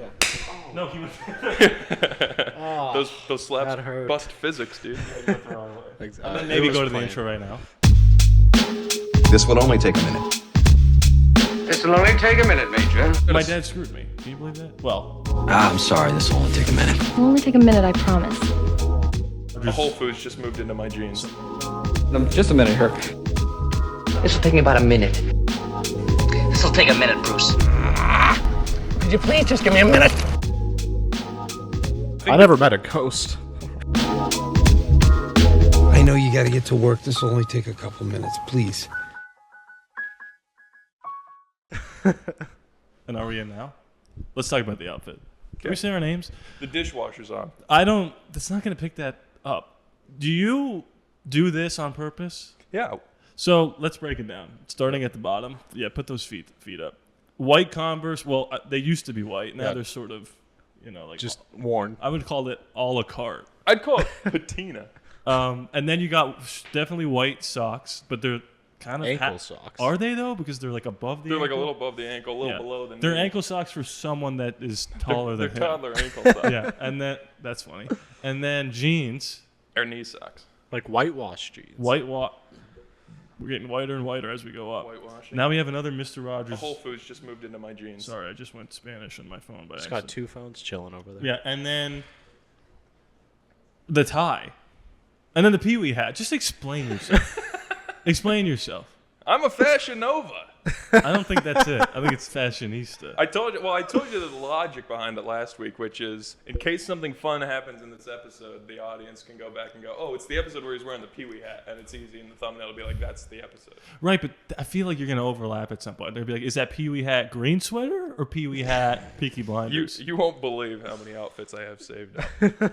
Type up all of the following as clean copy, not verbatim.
Yeah. Oh. No, he was. Those slaps that hurt. bust physics, dude. Exactly. Maybe go to the intro right now. This will only take a minute. This will only take a minute, Major. My dad screwed me. Can you believe that? Well, I'm sorry, this will only take a minute. It'll only take a minute, I promise. Whole Foods just moved into my jeans. Just a minute here. This will take me about a minute. This will take a minute, Bruce. Could you please just give me a minute? I never met a ghost. I know you gotta get to work. This will only take a couple minutes, please. and are we in now? Let's talk about the outfit. Can we say our names? The dishwasher's on. That's not going to pick that up. Do you do this on purpose? Yeah. So let's break it down. Starting at the bottom. Yeah, put those feet up. White Converse. Well, they used to be white. Now they're sort of, like Just worn. I would call it a la carte. I'd call it patina. And then you got definitely white socks, but they're kind of Ankle socks. Are they though? Because they're like above the They're ankle? like a little above the ankle, a little below the knee. They're ankle socks for someone that is taller They're than him. toddler ankle socks. Yeah, and that's funny. And then jeans, Or knee socks. Like whitewashed jeans. We're getting whiter and whiter as we go up. Whitewashing. Now we have another Mr. Rogers. Whole Foods just moved into my jeans. Sorry, I just went Spanish on my phone by Just accident. got two phones chilling over there. Yeah, and then the tie. And then the Pee-wee hat. Just explain yourself. Explain yourself. I'm a Fashion Nova. I don't think that's it. I think it's fashionista. I told you the logic behind it last week, which is in case something fun happens in this episode, the audience can go back and go, oh, it's the episode where he's wearing the Pee-wee hat, and it's easy in the thumbnail to be like, that's the episode. Right, but I feel like you're going to overlap at some point. They'll be like, is that Pee-wee hat green sweater or Pee-wee hat Peaky Blinders? You won't believe how many outfits I have saved up.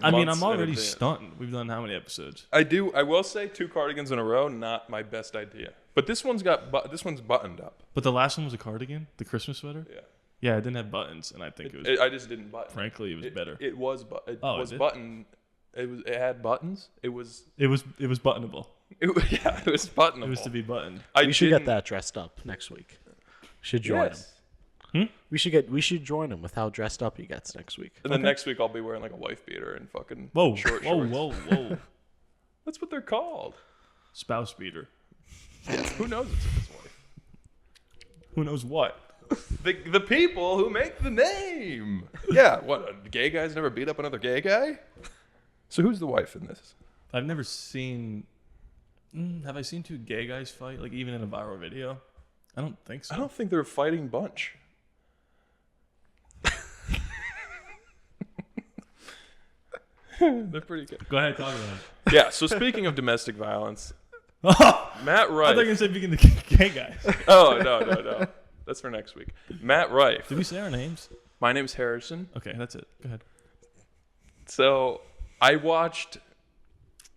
I mean, Months I'm in already advance. stunting. We've done how many episodes? I will say 2 cardigans in a row, not my best idea. But this one's buttoned up. But the last one was a cardigan, the Christmas sweater? Yeah. Yeah, it didn't have buttons, and I think it was, I just didn't button. frankly, it was better. It was is it? buttoned. It had buttons. It was buttonable. it was buttonable. It was to be buttoned. We should get that dressed up next week. Should join him. We should join him with how dressed up he gets next week. And then next week I'll be wearing like a wife beater and fucking Whoa, short whoa, shorts. whoa. That's what they're called. Spouse beater. Who knows it's his wife? Who knows what? The people who make the name. Yeah, what? Gay guys never beat up another gay guy? So who's the wife in this? I've never seen... have I seen 2 gay guys fight, like even in a viral video? I don't think so. I don't think they're a fighting bunch. They're pretty good. Go ahead, talk about it. Yeah, so speaking of domestic violence, Matt I thought you were Rife. going to say begin the gay guys. Oh, no. That's for next week. Matt Rife. Did we say our names? My name's Harrison. Okay, that's it. Go ahead. So I watched,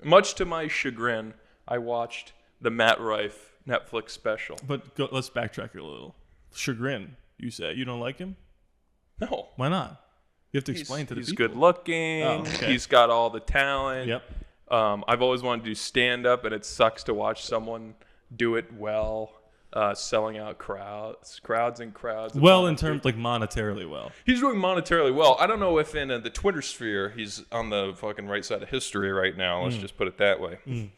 much to my chagrin, the Matt Rife Netflix special. But let's backtrack a little. Chagrin, you say. You don't like him? No. Why not? You have to explain to the He's people. good looking. Oh, okay. He's got all the talent. Yep. I've always wanted to do stand-up, and it sucks to watch someone do it well, selling out crowds and crowds. Well, in terms, like, monetarily well. He's doing monetarily well. I don't know if in the Twitter sphere he's on the fucking right side of history right now. Let's just put it that way.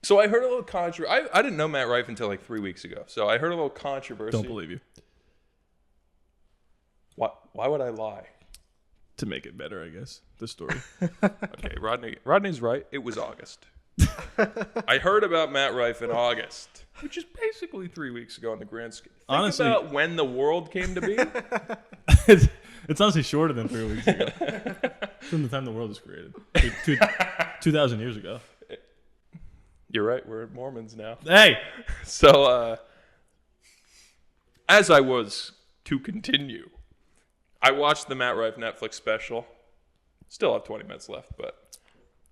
So I heard a little controversy. I didn't know Matt Rife until like 3 weeks ago. So I heard a little controversy. Don't believe you. Why would I lie? To make it better, I guess, the story. Okay, Rodney's right. It was August. I heard about Matt Rife in August, which is basically 3 weeks ago in the grand scheme. Think Honestly- about when the world came to be. It's honestly shorter than 3 weeks ago. From the time the world was created. 2,000 years ago. You're right. We're Mormons now. Hey! So, as I was to continue, I watched the Matt Rife Netflix special. Still have 20 minutes left, but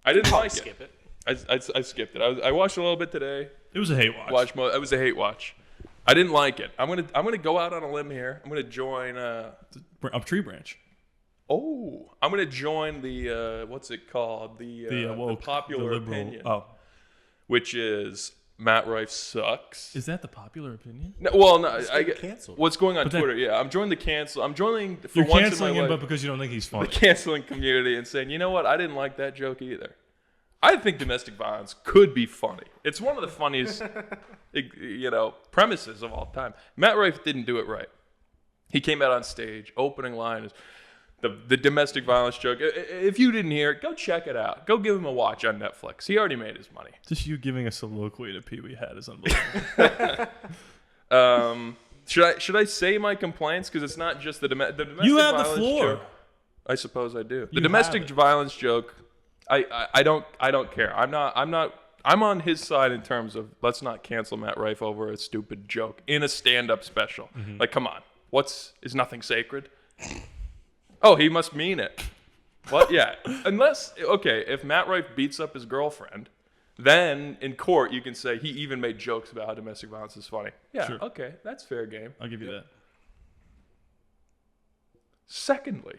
I didn't like it. Skip it. I skipped it. I watched a little bit today. It was a hate watch. It was a hate watch. I didn't like it. I'm gonna go out on a limb here. I'm gonna join. A tree branch. I'm gonna join the what's it called? The Woke, popular the liberal, opinion, Oh. which is Matt Rife sucks. Is that the popular opinion? No, well, no. He's I been get canceled. what's going on But that- Twitter. Yeah, I'm joining the cancel. I'm joining for You're once in my canceling him, life but because you don't think he's the funny. canceling community and saying, you know what, I didn't like that joke either. I think domestic violence could be funny. It's one of the funniest, premises of all time. Matt Rife didn't do it right. He came out on stage, opening line is the domestic violence joke. If you didn't hear it, go check it out. Go give him a watch on Netflix. He already made his money. Just you giving a soliloquy to Pee Wee Hat is unbelievable. Should I say my complaints? Because it's not just the domestic You have the violence floor. joke. I suppose I do. The You domestic have it. violence joke. I don't care. I'm on his side in terms of let's not cancel Matt Rife over a stupid joke in a stand-up special. Mm-hmm. Like, come on. Is nothing sacred? Oh, he must mean it. What? Yeah. If Matt Rife beats up his girlfriend, then in court you can say he even made jokes about how domestic violence is funny. Yeah, Sure. okay, that's fair game. I'll give you that. Secondly,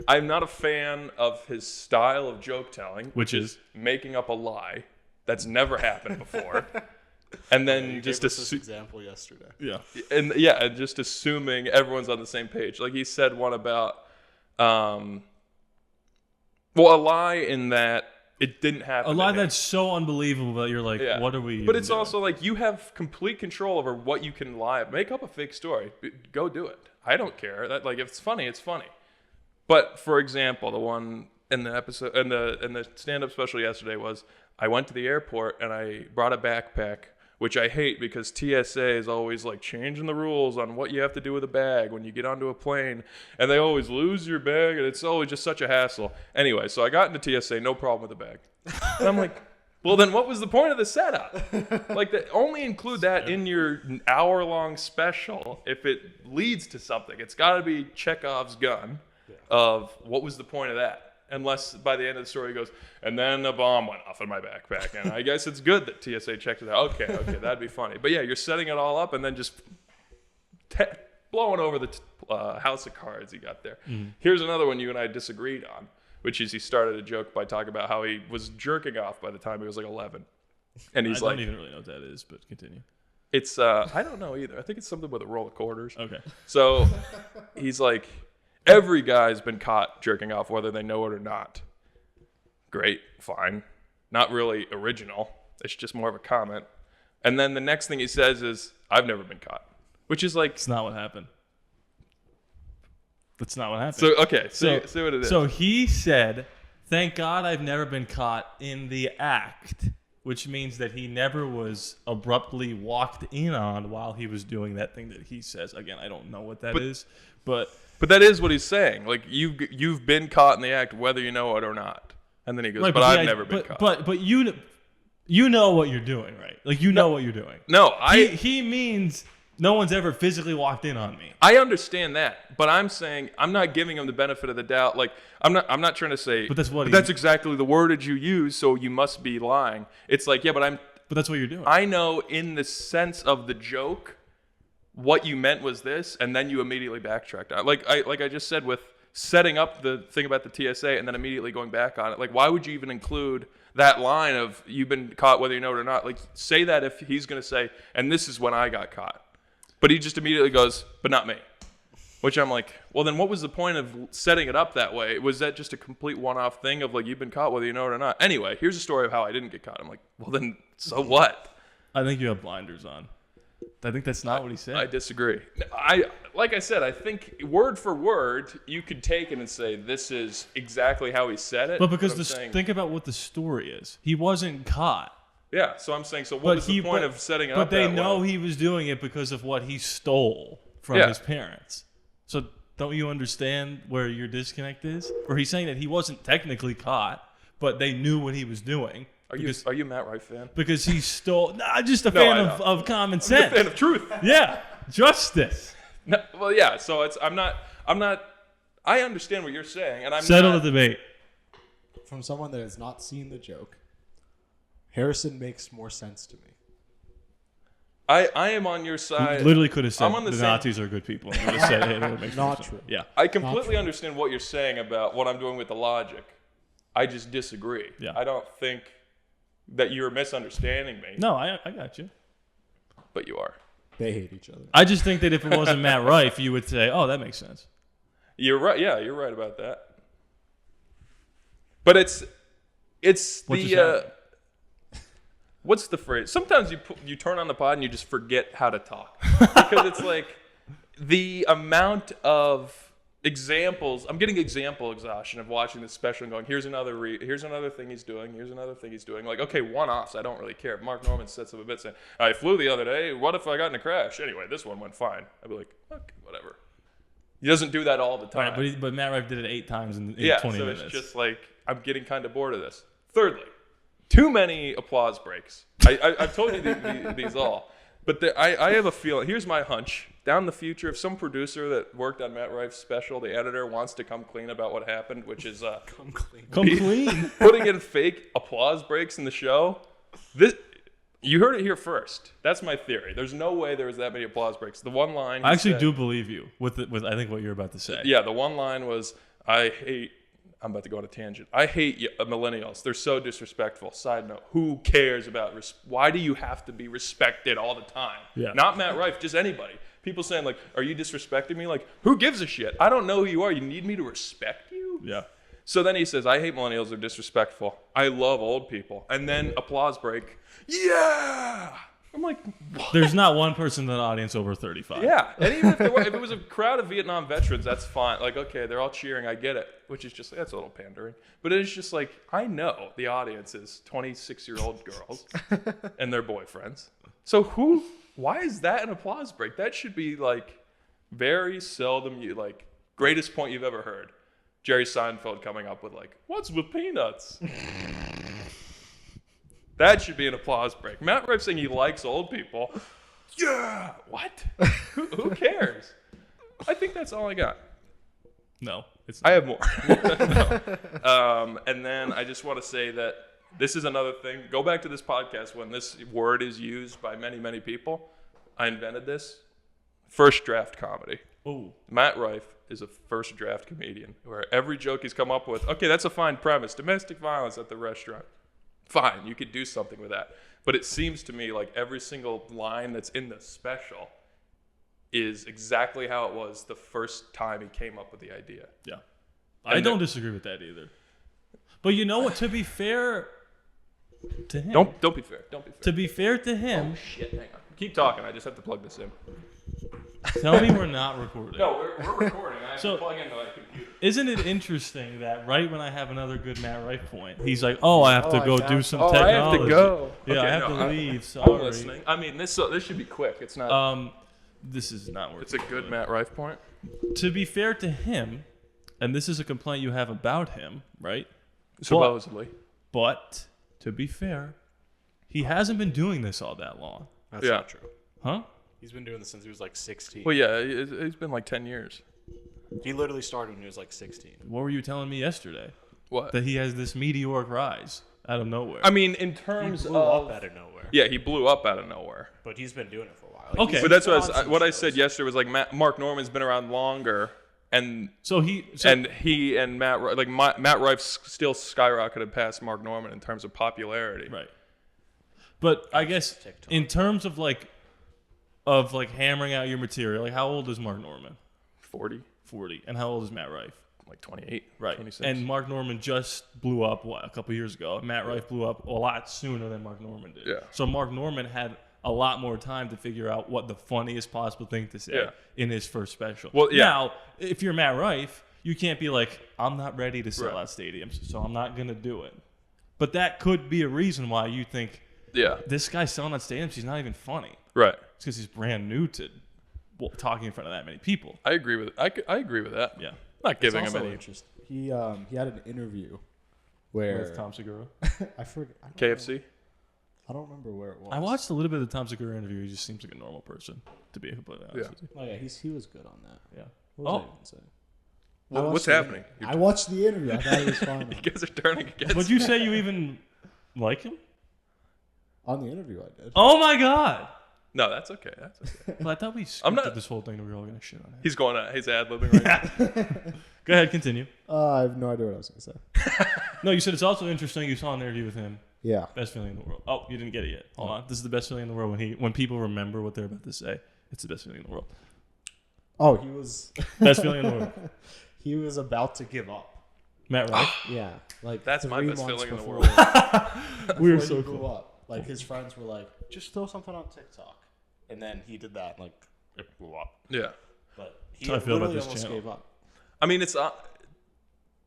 I'm not a fan of his style of joke telling, Which is? making up a lie that's never happened before. And then You just gave us this example yesterday. Yeah. and just assuming everyone's on the same page. Like he said one about a lie in that it didn't happen. A lie to him. that's so unbelievable that you're like, Yeah. what are we? But even it's doing? also like you have complete control over what you can lie. Make up a fake story. Go do it. I don't care. That if it's funny, it's funny. But for example, the one in the episode in the stand-up special yesterday was I went to the airport and I brought a backpack, which I hate because TSA is always like changing the rules on what you have to do with a bag when you get onto a plane, and they always lose your bag, and it's always just such a hassle. Anyway, so I got into TSA, no problem with the bag. And I'm like, well, then what was the point of the setup? Only include that in your hour-long special if it leads to something. It's got to be Chekhov's gun of what was the point of that? Unless by the end of the story he goes, and then a bomb went off in my backpack. And I guess it's good that TSA checked it out. Okay, that'd be funny. But yeah, you're setting it all up and then just blowing over the house of cards you got there. Mm-hmm. Here's another one you and I disagreed on, which is he started a joke by talking about how he was jerking off by the time he was like 11. And he's I like, don't even really know what that is, but continue. It's, I don't know either. I think it's something with a roll of quarters. Okay. So he's like, every guy's been caught jerking off, whether they know it or not. Great, fine. Not really original. It's just more of a comment. And then the next thing he says is, I've never been caught. Which is like... It's not what happened. That's not what happened. So, okay, see what it is. So he said, thank God I've never been caught in the act, which means that he never was abruptly walked in on while he was doing that thing that he says. Again, I don't know what that is, but... But that is what he's saying. Like, you've been caught in the act, whether you know it or not. And then he goes, Right, but I've never been caught. But you know what you're doing, right? Like, you know what you're doing. No, He means no one's ever physically walked in on me. I understand that, but I'm saying I'm not giving him the benefit of the doubt. Like I'm not trying to say. But that's what that's exactly the wordage you use, so you must be lying. It's like, yeah, but that's what you're doing. I know in the sense of the joke, what you meant was this, and then you immediately backtracked on it. Like I just said with setting up the thing about the TSA and then immediately going back on it. Like, why would you even include that line of you've been caught whether you know it or not? Like, say that if he's going to say, and this is when I got caught. But he just immediately goes, but not me. Which I'm like, well, then what was the point of setting it up that way? Was that just a complete one-off thing of like, you've been caught whether you know it or not? Anyway, here's a story of how I didn't get caught. I'm like, well, then so what? I think you have blinders on. I think that's not what he said. I disagree. Like I said, I think word for word, you could take it and say, this is exactly how he said it. But because think about what the story is. He wasn't caught. Yeah, so I'm saying, so what was the point of setting it up But they that know way? he was doing it because of what he stole from his parents. So don't you understand where your disconnect is? Or he's saying that he wasn't technically caught, but they knew what he was doing. Are you a Matt Rife fan? Because he stole... Nah, just a fan of common sense. I'm a fan of truth. Yeah, justice. No, well, yeah, so I'm not... I understand what you're saying, and I'm Settle not... the debate. From someone that has not seen the joke, Harrison makes more sense to me. I am on your side. You literally could have said I'm on the same- Nazis are good people. And you would have said, hey, that makes Not sense. true. Yeah. I completely understand what you're saying about what I'm doing with the logic. I just disagree. Yeah. I don't think that you're misunderstanding me. No, I got you. But you are. They hate each other. I just think that if it wasn't Matt Rife, you would say, "Oh, that makes sense." You're right. Yeah, you're right about that. But it's what's the phrase? Sometimes you turn on the pod and you just forget how to talk because it's like the amount of examples. I'm getting example exhaustion of watching this special and going, here's another thing he's doing. Here's another thing he's doing. Like, okay, one-offs. I don't really care. If Mark Norman sets up a bit saying, I flew the other day. What if I got in a crash? Anyway, this one went fine. I'd be like, okay, whatever. He doesn't do that all the time. Right, but Matt Rife did it 8 times in 20 minutes. So it's just like, I'm getting kind of bored of this. Thirdly, too many applause breaks. I've told you these all. But I have a feeling, here's my hunch. Down the future, if some producer that worked on Matt Rife's special, the editor, wants to come clean about what happened, which is come clean. Putting in fake applause breaks in the show, you heard it here first. That's my theory. There's no way there was that many applause breaks. The one line I actually do believe you with I think what you're about to say. Yeah, the one line was, I'm about to go on a tangent. I hate millennials. They're so disrespectful. Side note, who cares about why do you have to be respected all the time? Yeah. Not Matt Rife, just anybody. People saying, like, are you disrespecting me? Like, who gives a shit? I don't know who you are. You need me to respect you? Yeah. So then he says, I hate millennials. They're disrespectful. I love old people. And then applause break. Yeah! I'm like, what? There's not one person in the audience over 35. Yeah. And even if it was a crowd of Vietnam veterans, that's fine. Like, okay, they're all cheering. I get it. Which is just, that's a little pandering. But it's just like, I know the audience is 26-year-old girls and their boyfriends. So why is that an applause break? That should be like very seldom, like, greatest point you've ever heard. Jerry Seinfeld coming up with like, what's with peanuts? That should be an applause break. Matt Rife saying he likes old people. Yeah. What? Who cares? I think that's all I got. No. I have more. And then I just want to say that this is another thing. Go back to this podcast when this word is used by many, many people. I invented this. First draft comedy. Oh. Matt Rife is a first draft comedian where every joke he's come up with, okay, that's a fine premise. Domestic violence at the restaurant. Fine, you could do something with that. But it seems to me like every single line that's in the special is exactly how it was the first time he came up with the idea. Yeah. I don't disagree with that either. But you know what? To be fair to him. Don't be fair. Don't be fair. To be fair to him. Oh, shit. Hang on. Keep talking. I just have to plug this in. Tell me we're not recording. No, we're recording. I have to plug into my computer. Isn't it interesting that right when I have another good Matt Rife point, he's like, "Oh, I have to go do some technology." I have to go. Yeah, okay, I have to leave. Sorry. I'm listening. I mean, this should be quick. It's not. This is not worth. It's a good Matt Rife point. To be fair to him, and this is a complaint you have about him, right? Supposedly. But to be fair, he hasn't been doing this all that long. That's not true. Huh? He's been doing this since he was like 16. Well, yeah, it's been like 10 years. He literally started when he was like 16. What were you telling me yesterday? What? That he has this meteoric rise out of nowhere. I mean, in terms He blew up out of nowhere. Yeah, he blew up out of nowhere. But he's been doing it for a while. Like, okay. But that's what I said yesterday was like Mark Norman's been around longer, and Matt Rife still skyrocketed past Mark Norman in terms of popularity. Right. But I guess TikTok. In terms of like hammering out your material, like how old is Mark Norman? 40. And how old is Matt Rife? Like 28. Right. 26. And Mark Norman just blew up a couple years ago. Matt Rife blew up a lot sooner than Mark Norman did. Yeah. So Mark Norman had a lot more time to figure out what the funniest possible thing to say in his first special. Well, yeah. Now, if you're Matt Rife, you can't be like, I'm not ready to sell out stadiums, so I'm not going to do it. But that could be a reason why you think, this guy's selling out stadiums, he's not even funny. Right. It's because he's brand new to talking in front of that many people. I agree with it. I agree with that. Yeah. Not giving him also any. Interesting. He had an interview where With Tom Segura. I forget. KFC. I don't remember where it was. I watched a little bit of the Tom Segura interview. He just seems like a normal person, to be completely honest with you. Oh yeah, he was good on that. Yeah. What was I even saying? What's happening? I watched the interview. I thought it was fine. You guys are turning against. Would you say you even like him? On the interview, I did. Oh my god! No, that's okay. That's okay. Well, I thought we scripted this whole thing that we were all gonna shit on him. He's going out. He's ad-libbing right now. Go ahead, continue. I have no idea what I was going to say. No, you said it's also interesting you saw an interview with him Yeah. Best feeling in the world. Oh, you didn't get it yet. Hold on. This is the best feeling in the world when people remember what they're about to say. It's the best feeling in the world. Oh, he was. Best feeling in the world. He was about to give up. Matt Rife. Yeah, like That's my 3 best months feeling in the before- world. We were before so he blew cool. up. Like his friends were like, "Just throw something on TikTok," and then he did that. Like it blew up. Yeah. But he That's how I feel about literally this almost channel. gave up. I mean, it's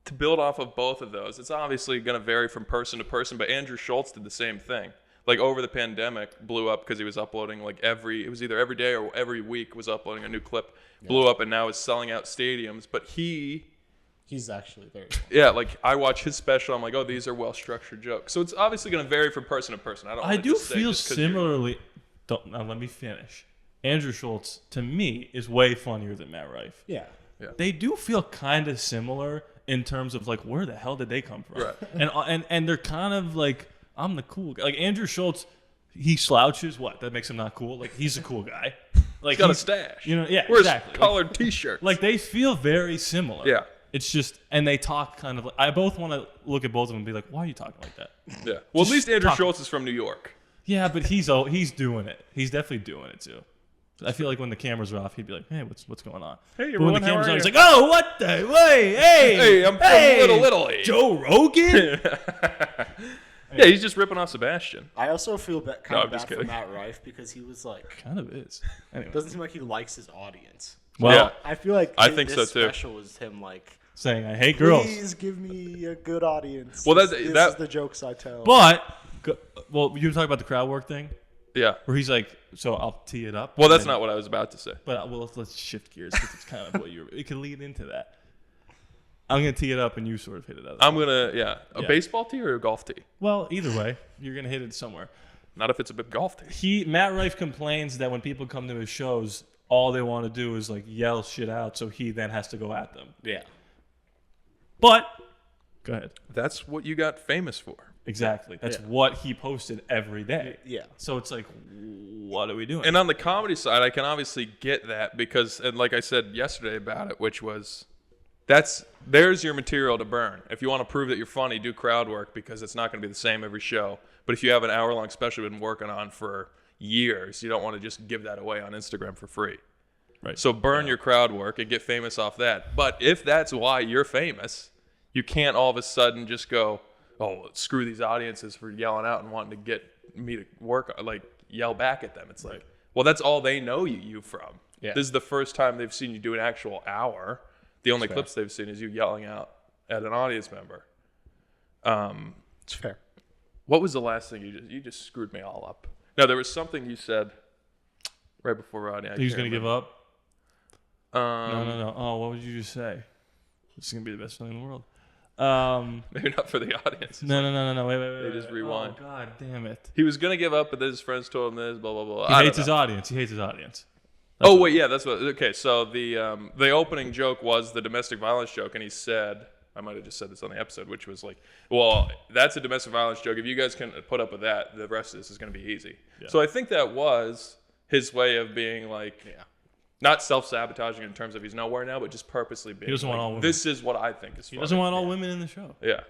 to build off of both of those. It's obviously going to vary from person to person, but Andrew Schultz did the same thing. Like over the pandemic, blew up because he was uploading like it was either every day or every week was uploading a new clip. Blew up and now is selling out stadiums. But He's actually very. yeah, like I watch his special, I'm like, oh, these are well structured jokes. So it's obviously going to vary from person to person. I don't. I wanna do just say feel just 'cause you're- similarly. Now let me finish. Andrew Schultz, to me, is way funnier than Matt Rife. Yeah. They do feel kind of similar in terms of like where the hell did they come from? Right. And they're kind of like, I'm the cool guy. Like Andrew Schultz, he slouches. What? That makes him not cool. Like he's a cool guy. Like He's got a stash. You know? Yeah. Wears exactly. collared T-shirts. Like they feel very similar. Yeah. It's just, and they talk kind of like, I both want to look at both of them and be like, why are you talking like that? Yeah. Well, at Just least Andrew talk. Schultz is from New York. Yeah, but he's doing it. He's definitely doing it too. I feel like when the cameras are off, he'd be like, "Hey, what's going on?" Hey, but when the everyone, how cameras are on, he's you? like, "Oh, what the? Hey, hey, Hey, I'm from Little Italy." Joe Rogan." Yeah, he's just ripping off Sebastian. I also feel No, kind I'm of just bad for kidding. Matt Rife because he was like, Kind of is. Anyway, doesn't seem like he likes his audience. well, Yeah. I feel like I think this so, too. special was him like, saying I hate girls, please give me a good audience. Well, this that- is the jokes I tell. but well, you were talking about the crowd work thing, Yeah. where he's like, "So I'll tee it up." Well, that's and then- not what I was about to say. But let's shift gears because it's kind of what you. It can lead into that. I'm gonna tee it up and you sort of hit it out. I'm gonna a Yeah. baseball tee or a golf tee. Well, either way, you're gonna hit it somewhere. Not if it's a big golf tee. Matt Rife complains that when people come to his shows, all they want to do is like yell shit out, so he then has to go at them. yeah, But go ahead. That's what you got famous for. Exactly. That's what he posted every day. yeah. So it's like, what are we doing? And on the comedy side, I can obviously get that because, and like I said yesterday about it, which was, there's your material to burn. If you want to prove that you're funny, do crowd work because it's not going to be the same every show. But if you have an hour-long special you've been working on for years, you don't want to just give that away on Instagram for free. Right. So burn your crowd work and get famous off that. But if that's why you're famous, you can't all of a sudden just go, oh, screw these audiences for yelling out and wanting to get me to work, like yell back at them. It's like, well, that's all they know you from. Yeah. This is the first time they've seen you do an actual hour. The only clips they've seen is you yelling out at an audience member. It's fair. What was the last thing you just screwed me all up? No, there was something you said right before Rodney. He was going to give up? Um, No. Oh, what would you just say? This is going to be the best feeling in the world. Maybe not for the audience. No. Wait. They just rewind. Oh, God damn it. He was gonna give up, but then his friends told him this. Blah blah blah. He I hates don't his know. audience. He hates his audience. Oh wait, yeah, that's what. Okay, so the opening joke was the domestic violence joke, and he said, I might have just said this on the episode, which was like, well, that's a domestic violence joke. If you guys can put up with that, the rest of this is gonna be easy. Yeah. So I think that was his way of being like, not self-sabotaging in terms of he's nowhere now, but just purposely being. He doesn't want like, all women. This is what I think is. He doesn't want all women in the show. Yeah.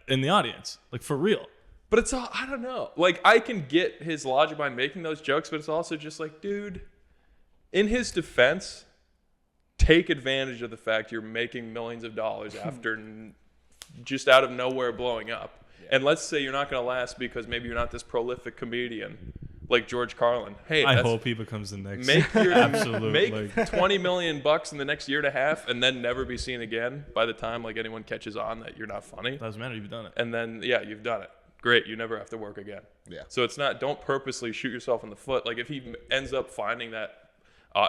In the audience. Like, for real. But it's all, I don't know. Like, I can get his logic behind making those jokes, but it's also just like, dude, in his defense, take advantage of the fact you're making millions of dollars after just out of nowhere blowing up. Yeah. And let's say you're not going to last because maybe you're not this prolific comedian like George Carlin. Hey, I hope he becomes the next. make your Absolute, make like- $20 million in the next year and a half, and then never be seen again. By the time like anyone catches on that you're not funny, Doesn't matter. You've done it. and then you've done it. Great, you never have to work again. Yeah. So it's not, don't purposely shoot yourself in the foot. Like if he ends up finding that,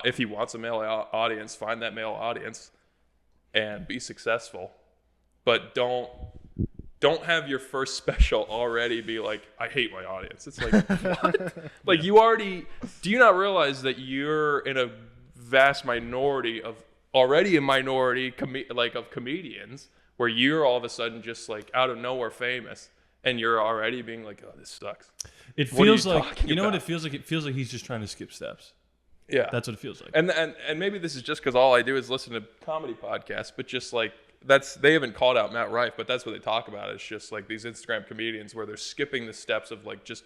if he wants a male audience, find that male audience, and be successful. But don't have your first special already be like, I hate my audience. It's like, what? Like you already, do you not realize that you're in a vast minority of, already a minority of comedians where you're all of a sudden just like out of nowhere famous and you're already being like, oh, this sucks. It What are feels you like, talking you know what about? it feels like? It feels like he's just trying to skip steps. Yeah. That's what it feels like. And maybe this is just because all I do is listen to comedy podcasts, but just like they haven't called out Matt Rife, but that's what they talk about. It's just like these Instagram comedians where they're skipping the steps of like just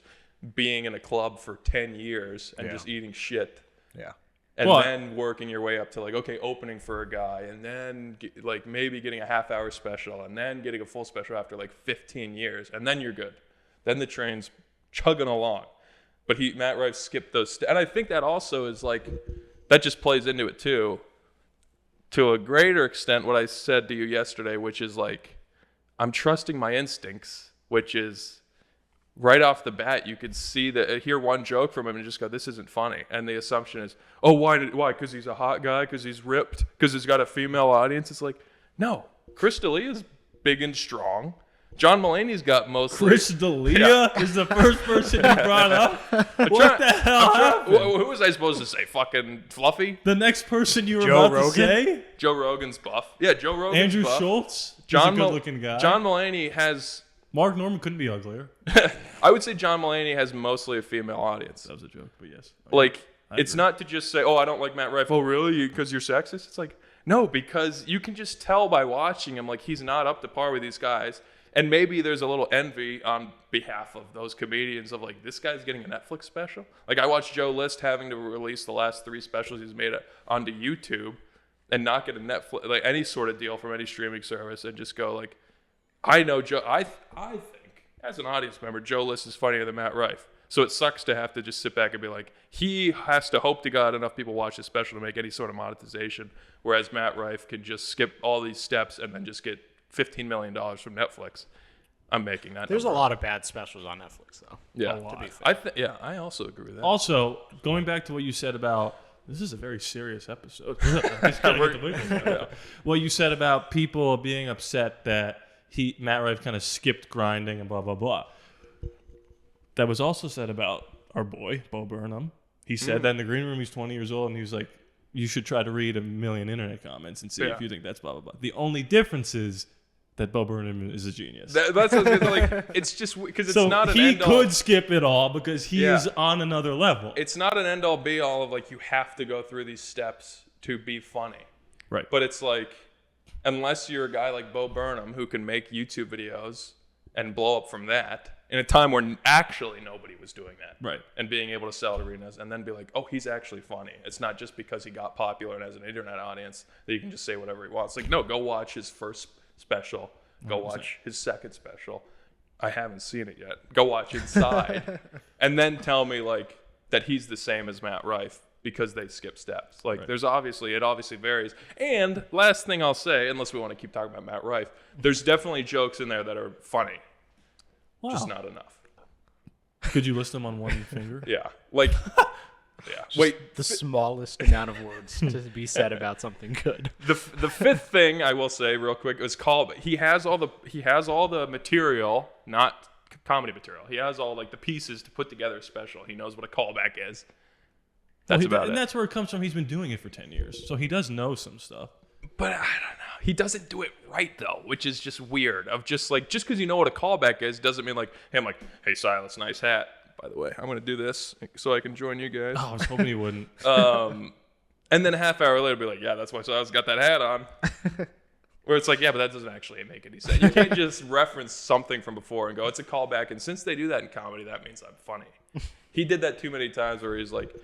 being in a club for 10 years and just eating shit. Yeah. And then working your way up to like, okay, opening for a guy, and then like maybe getting a half-hour special, and then getting a full special after like 15 years, and then you're good. Then the train's chugging along. But Matt Rife skipped those. And I think that also is like, that just plays into it too. To a greater extent, what I said to you yesterday, which is like, I'm trusting my instincts, which is right off the bat, you could see hear one joke from him and just go, this isn't funny. And the assumption is, oh, why? Because he's a hot guy? Because he's ripped? Because he's got a female audience? It's like, no. Chris D'Elia is big and strong. John Mulaney's got mostly... Chris D'Elia is the first person you brought up? What the hell happened? Who was I supposed to say? Fucking Fluffy? The next person you were Joe about to say? Joe Rogan's buff. Yeah, Joe Rogan's Andrew buff. Schultz? He's a good-looking guy. John Mulaney has... Mark Norman couldn't be uglier. I would say John Mulaney has mostly a female audience. That was a joke, but yes. Like, it's not to just say, oh, I don't like Matt Rife. Oh, really? Because you're sexist? It's like, no, because you can just tell by watching him, like, he's not up to par with these guys. And maybe there's a little envy on behalf of those comedians of, like, this guy's getting a Netflix special. Like, I watched Joe List having to release the last 3 specials he's made onto YouTube and not get a Netflix, like, any sort of deal from any streaming service and just go, like, I know Joe. I think as an audience member, Joe List is funnier than Matt Rife. So it sucks to have to just sit back and be like, he has to hope to God enough people watch his special to make any sort of monetization, whereas Matt Rife can just skip all these steps and then just get $15 million from Netflix. I'm making that. There's a lot of bad specials on Netflix, though. Yeah, to be fair. I also agree with that. Also, going back to what you said about, this is a very serious episode. What you said about people being upset that Matt Rife kind of skipped grinding and blah, blah, blah. That was also said about our boy, Bo Burnham. He said that in the green room, he's 20 years old, and he was like, you should try to read 1 million internet comments and see if you think that's blah, blah, blah. The only difference is that Bo Burnham is a genius. That's like, it's just because it's not an end all. He could skip it all because he is on another level. It's not an end all be all of like, you have to go through these steps to be funny. Right. But it's like, unless you're a guy like Bo Burnham who can make YouTube videos and blow up from that in a time where actually nobody was doing that. Right. And being able to sell at arenas and then be like, oh, he's actually funny. It's not just because he got popular and has an internet audience that you can just say whatever he wants. Like, no, go watch his first special. Go watch his second special. I haven't seen it yet. Go watch Inside. And then tell me like that he's the same as Matt Rife. Because they skip steps. Like, it obviously varies. And last thing I'll say, unless we want to keep talking about Matt Rife, there's definitely jokes in there that are funny. Wow. Just not enough. Could you list them on one finger? Yeah. Like, yeah. Wait. The smallest amount of words to be said about something good. The fifth thing I will say real quick is callback. He has all the material, not comedy material. He has all like the pieces to put together a special. He knows what a callback is. That's about it. And that's where it comes from. He's been doing it for 10 years. So he does know some stuff. But I don't know. He doesn't do it right, though, which is just weird. Of just because you know what a callback is doesn't mean like, hey, I'm like, hey, Silas, nice hat. By the way, I'm going to do this so I can join you guys. Oh, I was hoping he wouldn't. And then a half hour later, be like, yeah, that's why Silas got that hat on. Where it's like, yeah, but that doesn't actually make any sense. You can't just reference something from before and go, it's a callback. And since they do that in comedy, that means I'm funny. He did that too many times where he's like,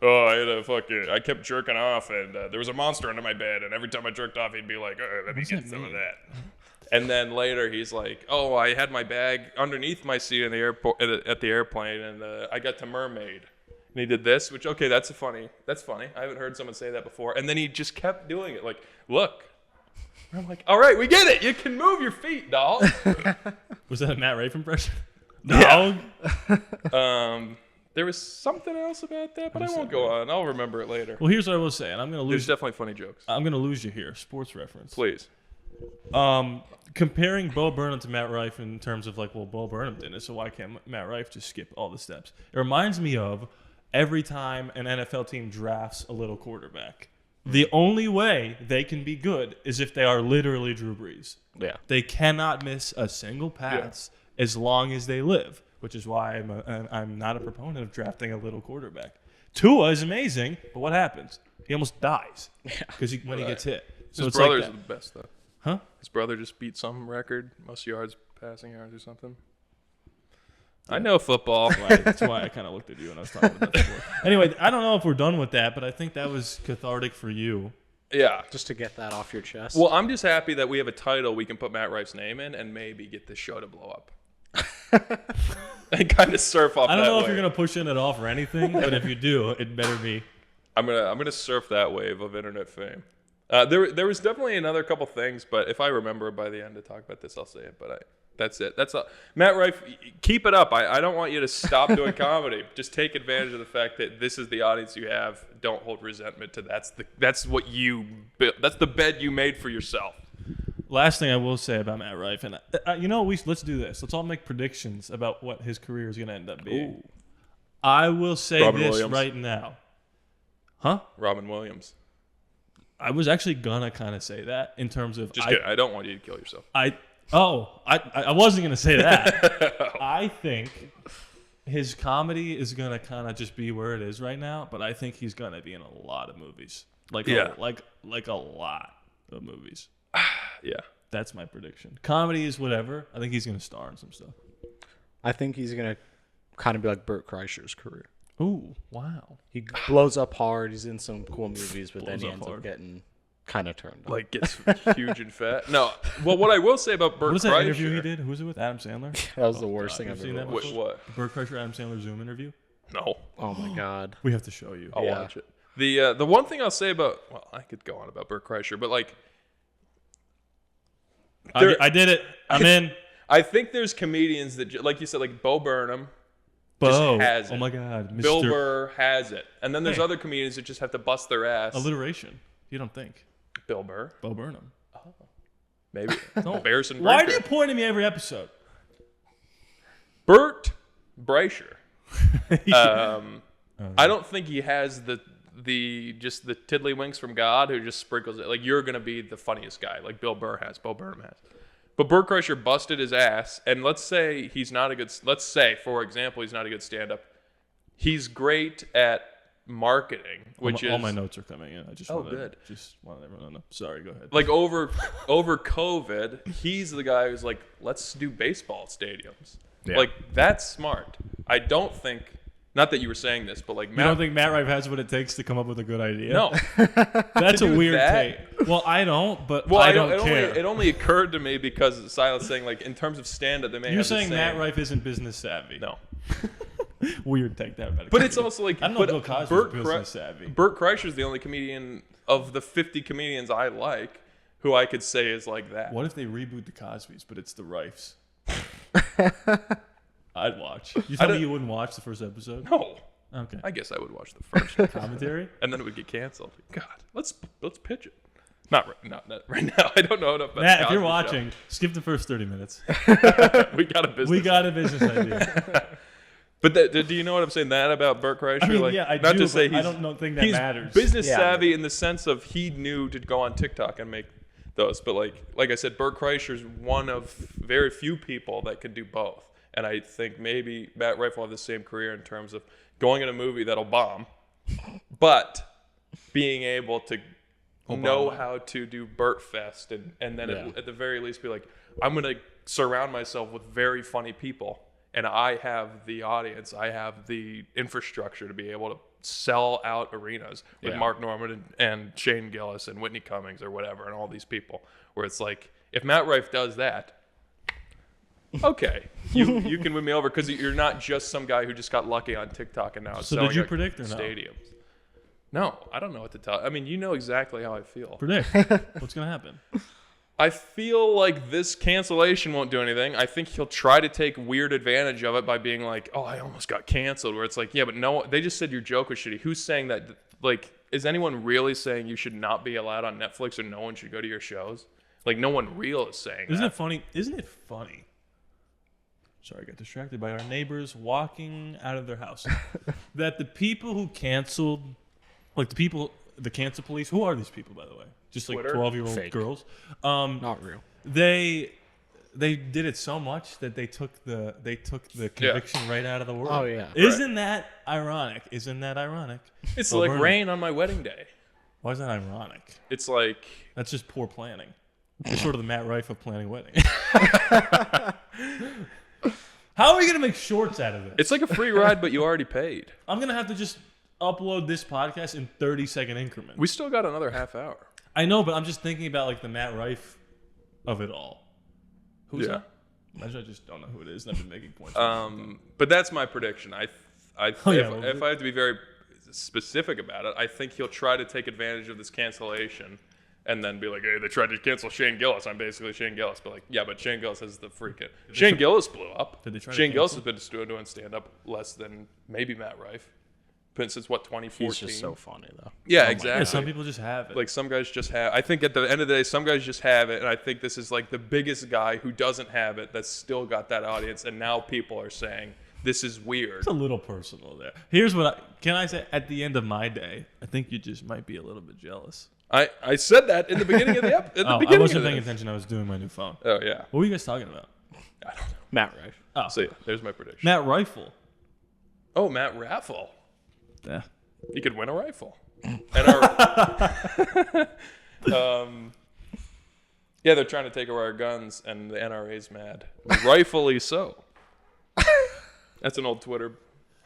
oh, I kept jerking off, and there was a monster under my bed, and every time I jerked off, he'd be like, oh, let me get some of that. And then later, he's like, oh, I had my bag underneath my seat in the airport at the airplane, and I got to mermaid. And he did this, which, okay, that's funny. I haven't heard someone say that before. And then he just kept doing it, like, look. And I'm like, all right, we get it. You can move your feet, dog. Was that a Matt Rife impression? Dog? Yeah. There was something else about that, but I won't go on. I'll remember it later. Well, here's what I will say, and I'm going to lose. There's definitely funny jokes. I'm going to lose you here. Sports reference. Please. Comparing Bo Burnham to Matt Rife in terms of like, well, Bo Burnham did it, so why can't Matt Rife just skip all the steps? It reminds me of every time an NFL team drafts a little quarterback. The only way they can be good is if they are literally Drew Brees. Yeah. They cannot miss a single pass as long as they live. Which is why I'm not a proponent of drafting a little quarterback. Tua is amazing, but what happens? He almost dies because when he gets hit. So his brothers are the best, though. Huh? His brother just beat some record, most yards, passing yards or something. I know football. That's why I kind of looked at you when I was talking about that before. Anyway, I don't know if we're done with that, but I think that was cathartic for you. Yeah. Just to get that off your chest. Well, I'm just happy that we have a title we can put Matt Rife's name in and maybe get this show to blow up. And kind of surf off that I don't know wave. if you're going to push it off or anything, but if you do, it better be. I'm gonna surf that wave of internet fame. There was definitely another couple things, but if I remember by the end to talk about this, I'll say it. But that's it. That's all. Matt Rife, keep it up. I don't want you to stop doing comedy. Just take advantage of the fact that this is the audience you have. Don't hold resentment to that's what you built. That's the bed you made for yourself. Last thing I will say about Matt Rife, and let's do this. Let's all make predictions about what his career is going to end up being. Ooh. I will say Robin this Williams. right now. Huh? Robin Williams. I was actually gonna kind of say that in terms of Just kidding. I don't want you to kill yourself. I wasn't gonna say that. I think his comedy is gonna kind of just be where it is right now, but I think he's gonna be in a lot of movies, like a lot of movies. Yeah, that's my prediction. Comedy is whatever. I think he's gonna star in some stuff. I think he's gonna kind of be like Burt Kreischer's career. Ooh, wow. He blows up hard. He's in some cool movies, but then he ends hard. up getting kind of turned on. like gets huge and fat. No, well, what I will say about Burt What was that Kreischer, interview he did? Who was it with? Adam Sandler? That was the worst God, thing you I've seen ever that watched. before? What? The Burt Kreischer Adam Sandler Zoom interview. No, Oh my god. We have to show you. I'll Yeah. watch it. The one thing I'll say about I could go on about Burt Kreischer, but like I did it. I'm in. I think there's comedians that, like you said, like Bo Burnham. Bo. has it. Oh my God. Bill Mr. Burr has it. And then there's Hey. other comedians that just have to bust their ass. Alliteration. You don't think? Bill Burr. Bo Burnham. Maybe. Don't- Bearson Why Brinker. do you point at me every episode? Burt Kreischer. I don't think he has the tiddlywinks from God who just sprinkles it. Like, you're going to be the funniest guy, like Bill Burr has, Bo Burnham has. But Burt Kreischer busted his ass, and let's say, for example, he's not a good stand-up. He's great at marketing, which all my notes are coming in. I just wanted good. everyone to know. Sorry, go ahead. like over COVID, he's the guy who's like, let's do baseball stadiums. Yeah. Like, that's smart. I don't think, not that you were saying this, but like You don't think Matt Rife has what it takes to come up with a good idea? no. That's a do weird that? take. Well, I don't, but Well, I don't care. It only occurred to me because Silas saying, like, in terms of stand-up, they may You're have saying the same. Matt Rife isn't business savvy. No. Weird take that about it. But it's also like, I don't know if Bill Cosby's business savvy. Burt Kreischer's the only comedian of the 50 comedians I like who I could say is like that. What if they reboot the Cosbys, but it's the Rifes? I'd watch. You tell me you wouldn't watch the first episode? No. Okay. I guess I would watch the first Commentary? and then it would get canceled. God, let's pitch it. Not right now. I don't know enough about Matt, the if you're Cosby watching, skip the first 30 minutes. Show. We got a business. We got a business idea. But do you know what I'm saying? That about Burt Kreischer? I mean, like, yeah, I not do, to say but I he's, don't think that he's matters. business Yeah. savvy in the sense of he knew to go on TikTok and make those. But like I said, Burt Kreischer's one of very few people that can do both. And I think maybe Matt Rife will have the same career in terms of going in a movie that'll bomb, but being able to know how to do Burt Fest and then at the very least be like, I'm going to surround myself with very funny people. And I have the audience, I have the infrastructure to be able to sell out arenas with Mark Norman and Shane Gillis and Whitney Cummings or whatever and all these people. Where it's like, if Matt Rife does that, okay, you can win me over because you're not just some guy who just got lucky on TikTok and now is So selling did you out predict or no? stadiums. No, I don't know what to tell. I mean, you know exactly how I feel. Predict. What's going to happen? I feel like this cancellation won't do anything. I think he'll try to take weird advantage of it by being like, oh, I almost got canceled. Where it's like, yeah, but no, they just said your joke was shitty. Who's saying that? Like, is anyone really saying you should not be allowed on Netflix or no one should go to your shows? Like, no one real is saying Isn't that. it funny? Isn't it funny? Sorry, I got distracted by our neighbors walking out of their house. That the people who canceled, like the cancel police, who are these people, by the way? Just like Twitter? 12-year-old Fake. girls. Not real. They did it so much that they took the conviction right out of the world. Oh, yeah. Isn't that ironic? Isn't that ironic? It's Bo like Burnham. rain on my wedding day. Why is that ironic? It's like, That's just poor planning. It's sort of the Matt Rife of planning wedding. How are we gonna make shorts out of it? It's like a free ride, but you already paid. I'm gonna have to just upload this podcast in 30-second increments. We still got another half hour. I know, but I'm just thinking about like the Matt Rife of it all. Who's that? Imagine I just don't know who it is, and I've been making points. But that's my prediction. If I have to be very specific about it, I think he'll try to take advantage of this cancellation and then be like, hey, they tried to cancel Shane Gillis. I'm basically Shane Gillis. But like, yeah, but Shane Gillis has the freaking... Shane Gillis blew up. Did they try to Shane Gillis cancel? has been doing stand-up less than maybe Matt Rife. Been since, what, 2014? He's just so funny, though. Yeah, exactly. Yeah, some people just have it. Like, some guys just have... I think at the end of the day, some guys just have it, and I think this is like the biggest guy who doesn't have it that's still got that audience, and now people are saying, this is weird. It's a little personal there. Here's what can I say? At the end of my day, I think you just might be a little bit jealous. I said that in the beginning of the episode. I wasn't paying attention. I was doing my new phone. Oh, yeah. What were you guys talking about? I don't know. Matt Rife. Oh, So, yeah, there's my prediction. Matt Rifle. Oh, Matt Raffle. Yeah. He could win a rifle. And yeah, they're trying to take away our guns, and the NRA's mad. Rightfully so. That's an old Twitter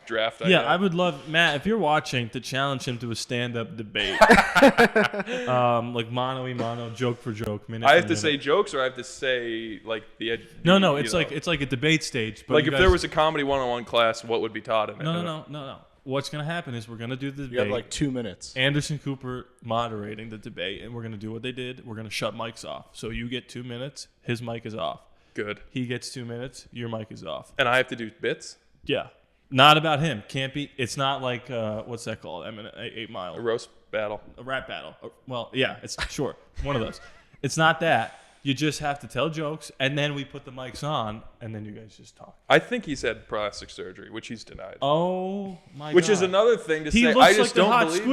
draft. I would love Matt if you're watching to challenge him to a stand-up debate, like mano a mano, joke for joke, minute. I have for to minute. say jokes, or I have to say like the. No. It's like a debate stage. But Like you if guys, there was a comedy 101 class, what would be taught in it? No. What's gonna happen is we're gonna do the debate. You have like 2 minutes. Anderson Cooper moderating the debate, and we're gonna do what they did. We're gonna shut mics off. So you get 2 minutes. His mic is off. Good. He gets 2 minutes. Your mic is off. And I have to do bits. Yeah. Not about him. Can't be. It's not like what's that called? 8 Mile. A roast battle. A rap battle. Well, yeah, it's sure one of those. It's not that. You just have to tell jokes, and then we put the mics on, and then you guys just talk. I think he's had plastic surgery, which he's denied. Oh my god! Which is another thing to He say. looks I just like the don't hot believe it.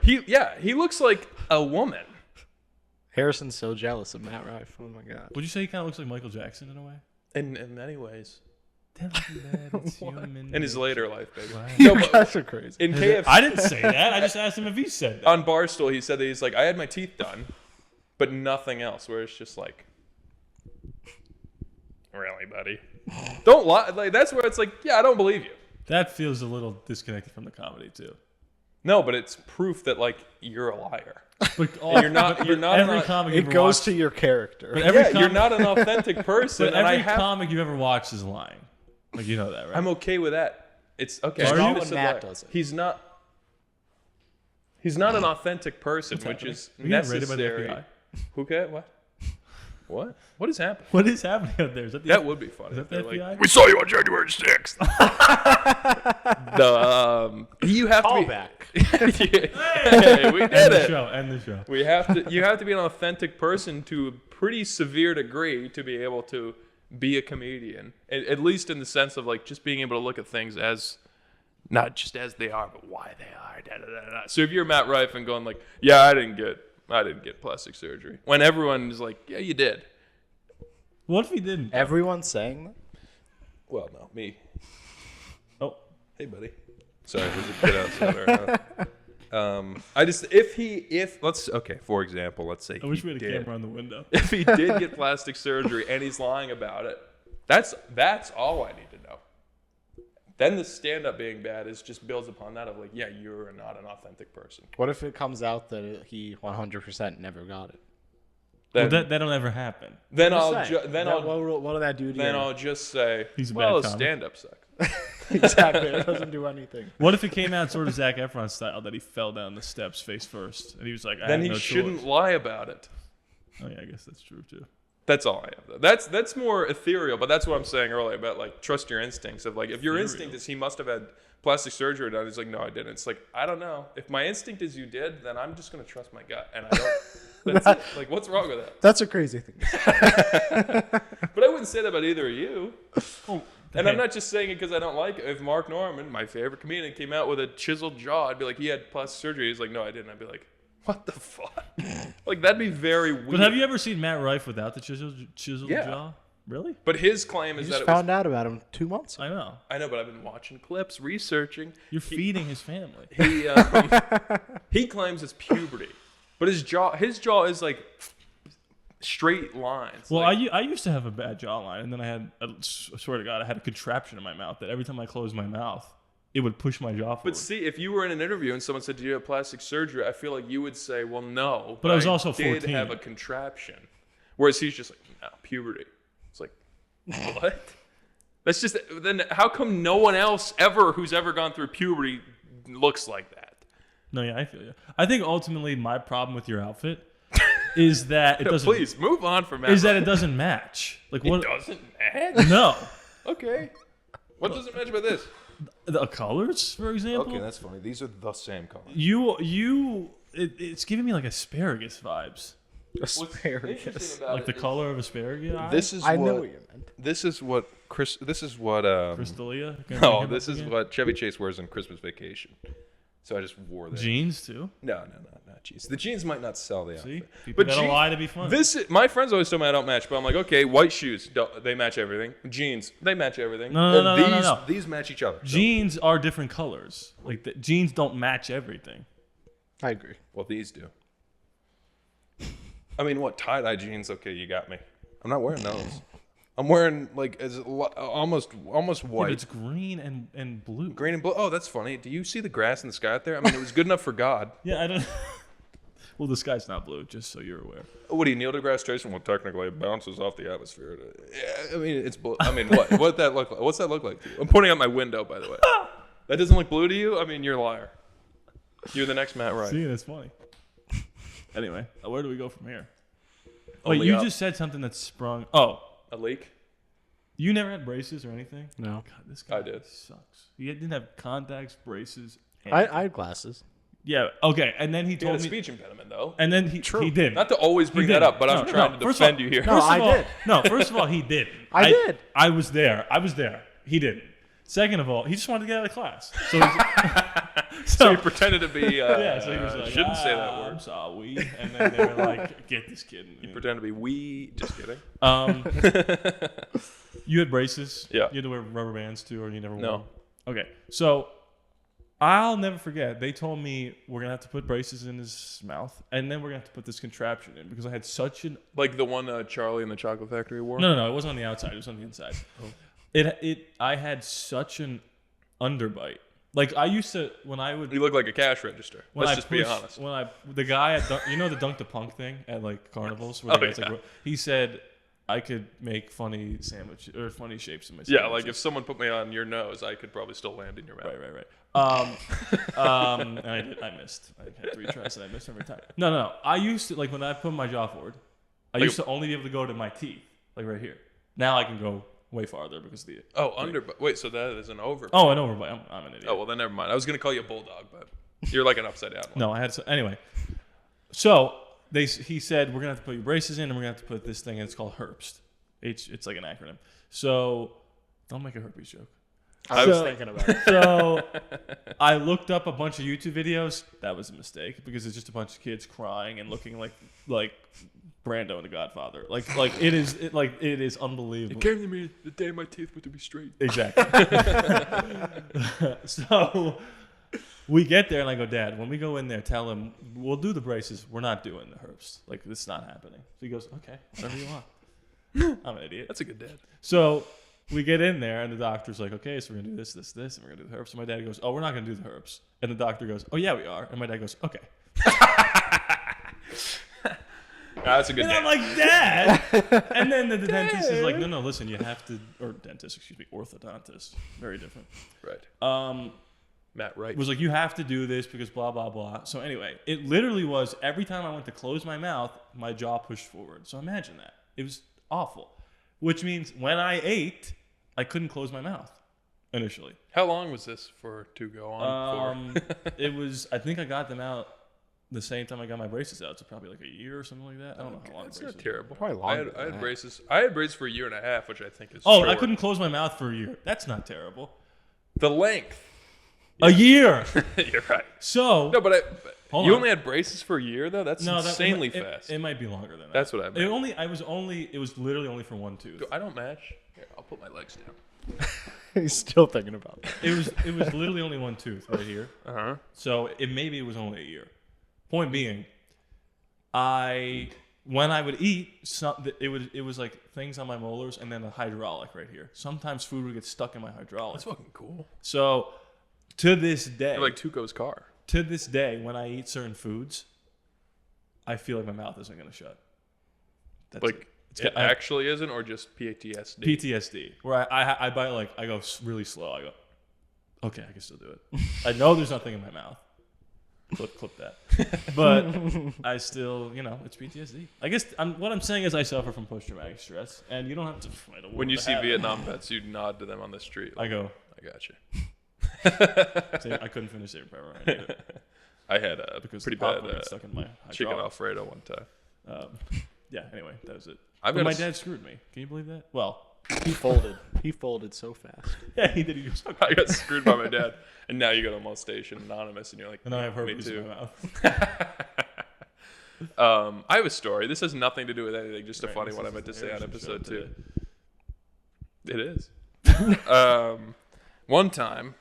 Squidward. He looks like a woman. Harrison's so jealous of Matt Rife. Oh my god. Would you say he kind of looks like Michael Jackson in a way? In many ways. Tell me that it's human In his nature. later life, baby. You guys are crazy. In KFC, I didn't say that. I just asked him if he said that. on Barstool, he said that he's like, I had my teeth done, but nothing else. Where it's just like, really, buddy? Don't lie. Like that's where it's like, yeah, I don't believe you. That feels a little disconnected from the comedy too. No, but it's proof that like you're a liar. But You're not every an- comic you It ever goes watched, to your character. but every You're not an authentic person. But and every comic you ever watched is lying. Like you know that, right? I'm okay with that. It's okay. Are I you? just When said Matt liar. does it. He's not an authentic person, which is We got raided by the necessary. FBI. Who cares? What? What is happening? What is happening out there? Is that the That would be funny. Is that if the they're like, FBI? we saw you on January 6th. You have to Call be back. Hey, we did End the it. show. End the show. You have to be an authentic person to a pretty severe degree to be able to be a comedian. At least in the sense of like just being able to look at things as not just as they are, but why they are. Da, da, da, da. So if you're Matt Rife and going like, yeah, I didn't get plastic surgery, when everyone is like, yeah, you did. What if he didn't? Everyone's saying that. Well, no, me. Oh, Hey, buddy. Sorry, there's a kid outside. I just for example, let's say I wish he we had a did. camera on the window. If he did get plastic surgery and he's lying about it, that's all I need to know. Then the stand-up being bad is just builds upon that of like, yeah, you're not an authentic person. What if it comes out that he 100% never got it? Then, Well, that'll never happen. then Just I'll saying. ju- then I'll what did that do to then you? I'll just say, He's a bad well, comic. stand-up sucks. Exactly. It doesn't do anything. What if it came out sort of Zac Efron style that he fell down the steps face first and he was like, I Then have he no shouldn't choice. lie about it. Oh yeah, I guess that's true too. That's all I have. That's more ethereal, but that's what I'm saying earlier about like trust your instincts. Of like if your instinct is he must have had plastic surgery done, he's like no, I didn't. It's like I don't know. If my instinct is you did, then I'm just gonna trust my gut, and I don't. That's it. Like what's wrong with that? That's a crazy thing. But I wouldn't say that about either of you. Oh, And I'm not just saying it because I don't like it. If Mark Norman, my favorite comedian, came out with a chiseled jaw, I'd be like, he had plastic surgery. He's like, no, I didn't. I'd be like, what the fuck? Like that'd be very weird. But have you ever seen Matt Rife without the chiseled Yeah. jaw? Really? But his claim I is just that it was. found out about him 2 months ago. I know. I know, but I've been watching clips, researching. You're feeding his family. He claims it's puberty, but his jaw is like straight lines. Well, like, I used to have a bad jawline, and then I swear to God, I had a contraption in my mouth that every time I closed my mouth, it would push my jaw forward. But see, if you were in an interview and someone said, "Do you have plastic surgery?" I feel like you would say, "Well, no." But I was I also did 14. have a contraption. Whereas he's just like, "No, puberty." It's like, what? That's just then. How come no one else who's ever gone through puberty looks like that? No, yeah, I feel you. I think ultimately my problem with your outfit is that it No, doesn't. please move on from that. Is that it doesn't match? Like It what? doesn't match? No. Okay. What doesn't match about this? The colors, for example. Okay, that's funny. These are the same color. It's giving me like asparagus vibes. Asparagus. Like the color of asparagus. This is I what, know what you meant. This is what Crystalia. No, this is what Chevy Chase wears on Christmas Vacation. So I just wore that. Jeans too. No, jeans. The jeans might not sell the See, outfit. people gotta jean- lie to be fun. My friends always tell me I don't match, but I'm like, okay, white shoes, they match everything. Jeans, they match everything. No. These match each other. So. Jeans are different colors. Like jeans don't match everything. I agree. Well, these do. I mean, what, tie-dye jeans? Okay, you got me. I'm not wearing those. I'm wearing like almost Yeah, white. but it's green and blue. Green and blue. Oh, that's funny. Do you see the grass in the sky out there? I mean, it was good enough for God. Yeah, I don't. Well, the sky's not blue, just so you're aware. What do you, Neil deGrasse Tyson? Well, technically, it bounces off the atmosphere. Yeah, I mean, it's blue. I mean, what? What's that look like? What's that look like to you? I'm pointing out my window, by the way. That doesn't look blue to you? I mean, you're a liar. You're the next Matt Wright. See, that's funny. Anyway, where do we go from here? Oh, Only you up. just said something that sprung. Oh, A leak? you never had braces or anything? No. God, this guy I did. sucks. He didn't have contacts, braces. I had glasses. Yeah. Okay. And then he You had told a me. speech impediment, though. And then he did. Not to always bring He that did. up, but I'm No, trying no, to first of all- defend you here. No, First of I all, did. No, first of all, he did. I did. I was there. He didn't. Second of all, he just wanted to get out of class. So, So he pretended to be. yeah, so he was like, shouldn't say that I'm word. sorry. And then they were like, get this kid. He pretended to be we. Just kidding. You had braces. Yeah. You had to wear rubber bands too, or you never wore No. them? Okay. So I'll never forget. They told me we're going to have to put braces in his mouth, and then we're going to have to put this contraption in because I had such an. Like the one Charlie in the Chocolate Factory wore? No. It wasn't on the outside. It was on the inside. I had such an underbite. Like I used to when I would. You look like a cash register. Let's just be honest. When the guy at the Dunk the Punk thing at like carnivals, where the Oh, guys, yeah. like, he said I could make funny sandwich or funny shapes in my Yeah, sandwiches. like if someone put me on your nose, I could probably still land in your mouth. Right. And I missed. I had 3 tries and I missed every time. No. I used to like when I put my jaw forward. I used to only be able to go to my teeth, like right here. Now I can go way farther because of the. Oh, wait, so that is an over. Oh, an overbite. I'm an idiot. Oh, well, then never mind. I was going to call you a bulldog, but you're like an upside down one. No, I had anyway. So he said we're gonna have to put your braces in, and we're gonna have to put this thing in. It's called Herbst. It's like an acronym. So don't make a herpes joke. I was thinking about it. So I looked up a bunch of YouTube videos. That was a mistake because it's just a bunch of kids crying and looking like Brando in The Godfather. It is unbelievable. It came to me the day my teeth were to be straight. Exactly. So we get there and I go, Dad, when we go in there, tell him we'll do the braces. We're not doing the Herbst. Like this is not happening. So he goes, okay, whatever you want. I'm an idiot. That's a good dad. So we get in there and the doctor's like, okay, so we're gonna do this, and we're gonna do the Herbst. So my dad goes, oh, we're not gonna do the Herbst. And the doctor goes, oh yeah, we are. And my dad goes, okay. That's a good And dad. I'm like, Dad. And then the dentist is like, no, listen, you have to, or dentist, excuse me, orthodontist, very different. Right. Matt Wright. Was like, you have to do this because blah, blah, blah. So anyway, it literally was every time I went to close my mouth, my jaw pushed forward. So imagine that. It was awful. Which means when I ate, I couldn't close my mouth initially. How long was this to go on for? It was, I think I got them out the same time I got my braces out. So probably like a year or something like that. I don't know how long That's braces not terrible. Probably I longer had, than I had that. braces. I had braces for a year and a half, which I think is Oh, short. I couldn't close my mouth for a year. That's not terrible. The length. A year. You're right. So No, but Hold you on. only had braces for a year though. That's insanely fast. It might be longer than that. That's what I meant. It was literally only for one tooth. I don't match. Here, I'll put my legs down. He's still thinking about it. It was literally only one tooth right here. Uh-huh. So maybe it was only a year. Point being, I when I would eat, it was like things on my molars and then a hydraulic right here. Sometimes food would get stuck in my hydraulic. That's fucking cool. So to this day, You're like Tuco's car. to this day, when I eat certain foods, I feel like my mouth isn't going to shut. That's Like it actually isn't, or just PTSD? PTSD, where I bite like I go really slow. I go, okay, I can still do it. I know there's nothing in my mouth. Clip that. But I still, it's PTSD. I guess what I'm saying is I suffer from post-traumatic stress, and you don't have to fight a war. When you to see have it. Vietnam vets, you nod to them on the street. I go, I got you. I couldn't finish Saving Private Ryan either. I had a Because pretty the bad popcorn got stuck in my chicken hydraulic. Alfredo one time. Yeah, anyway, that was it. I've But got my a s- dad screwed me. Can you believe that? Well, He folded. He folded so fast. yeah, he did. He was I got screwed by my dad, and now you go to molestation anonymous, and you're like, and I have me herpes in too. my mouth. I have a story. This has nothing to do with anything. Just a Right, funny this one I is meant to the say on Harrison episode show 2. today. It is. One time,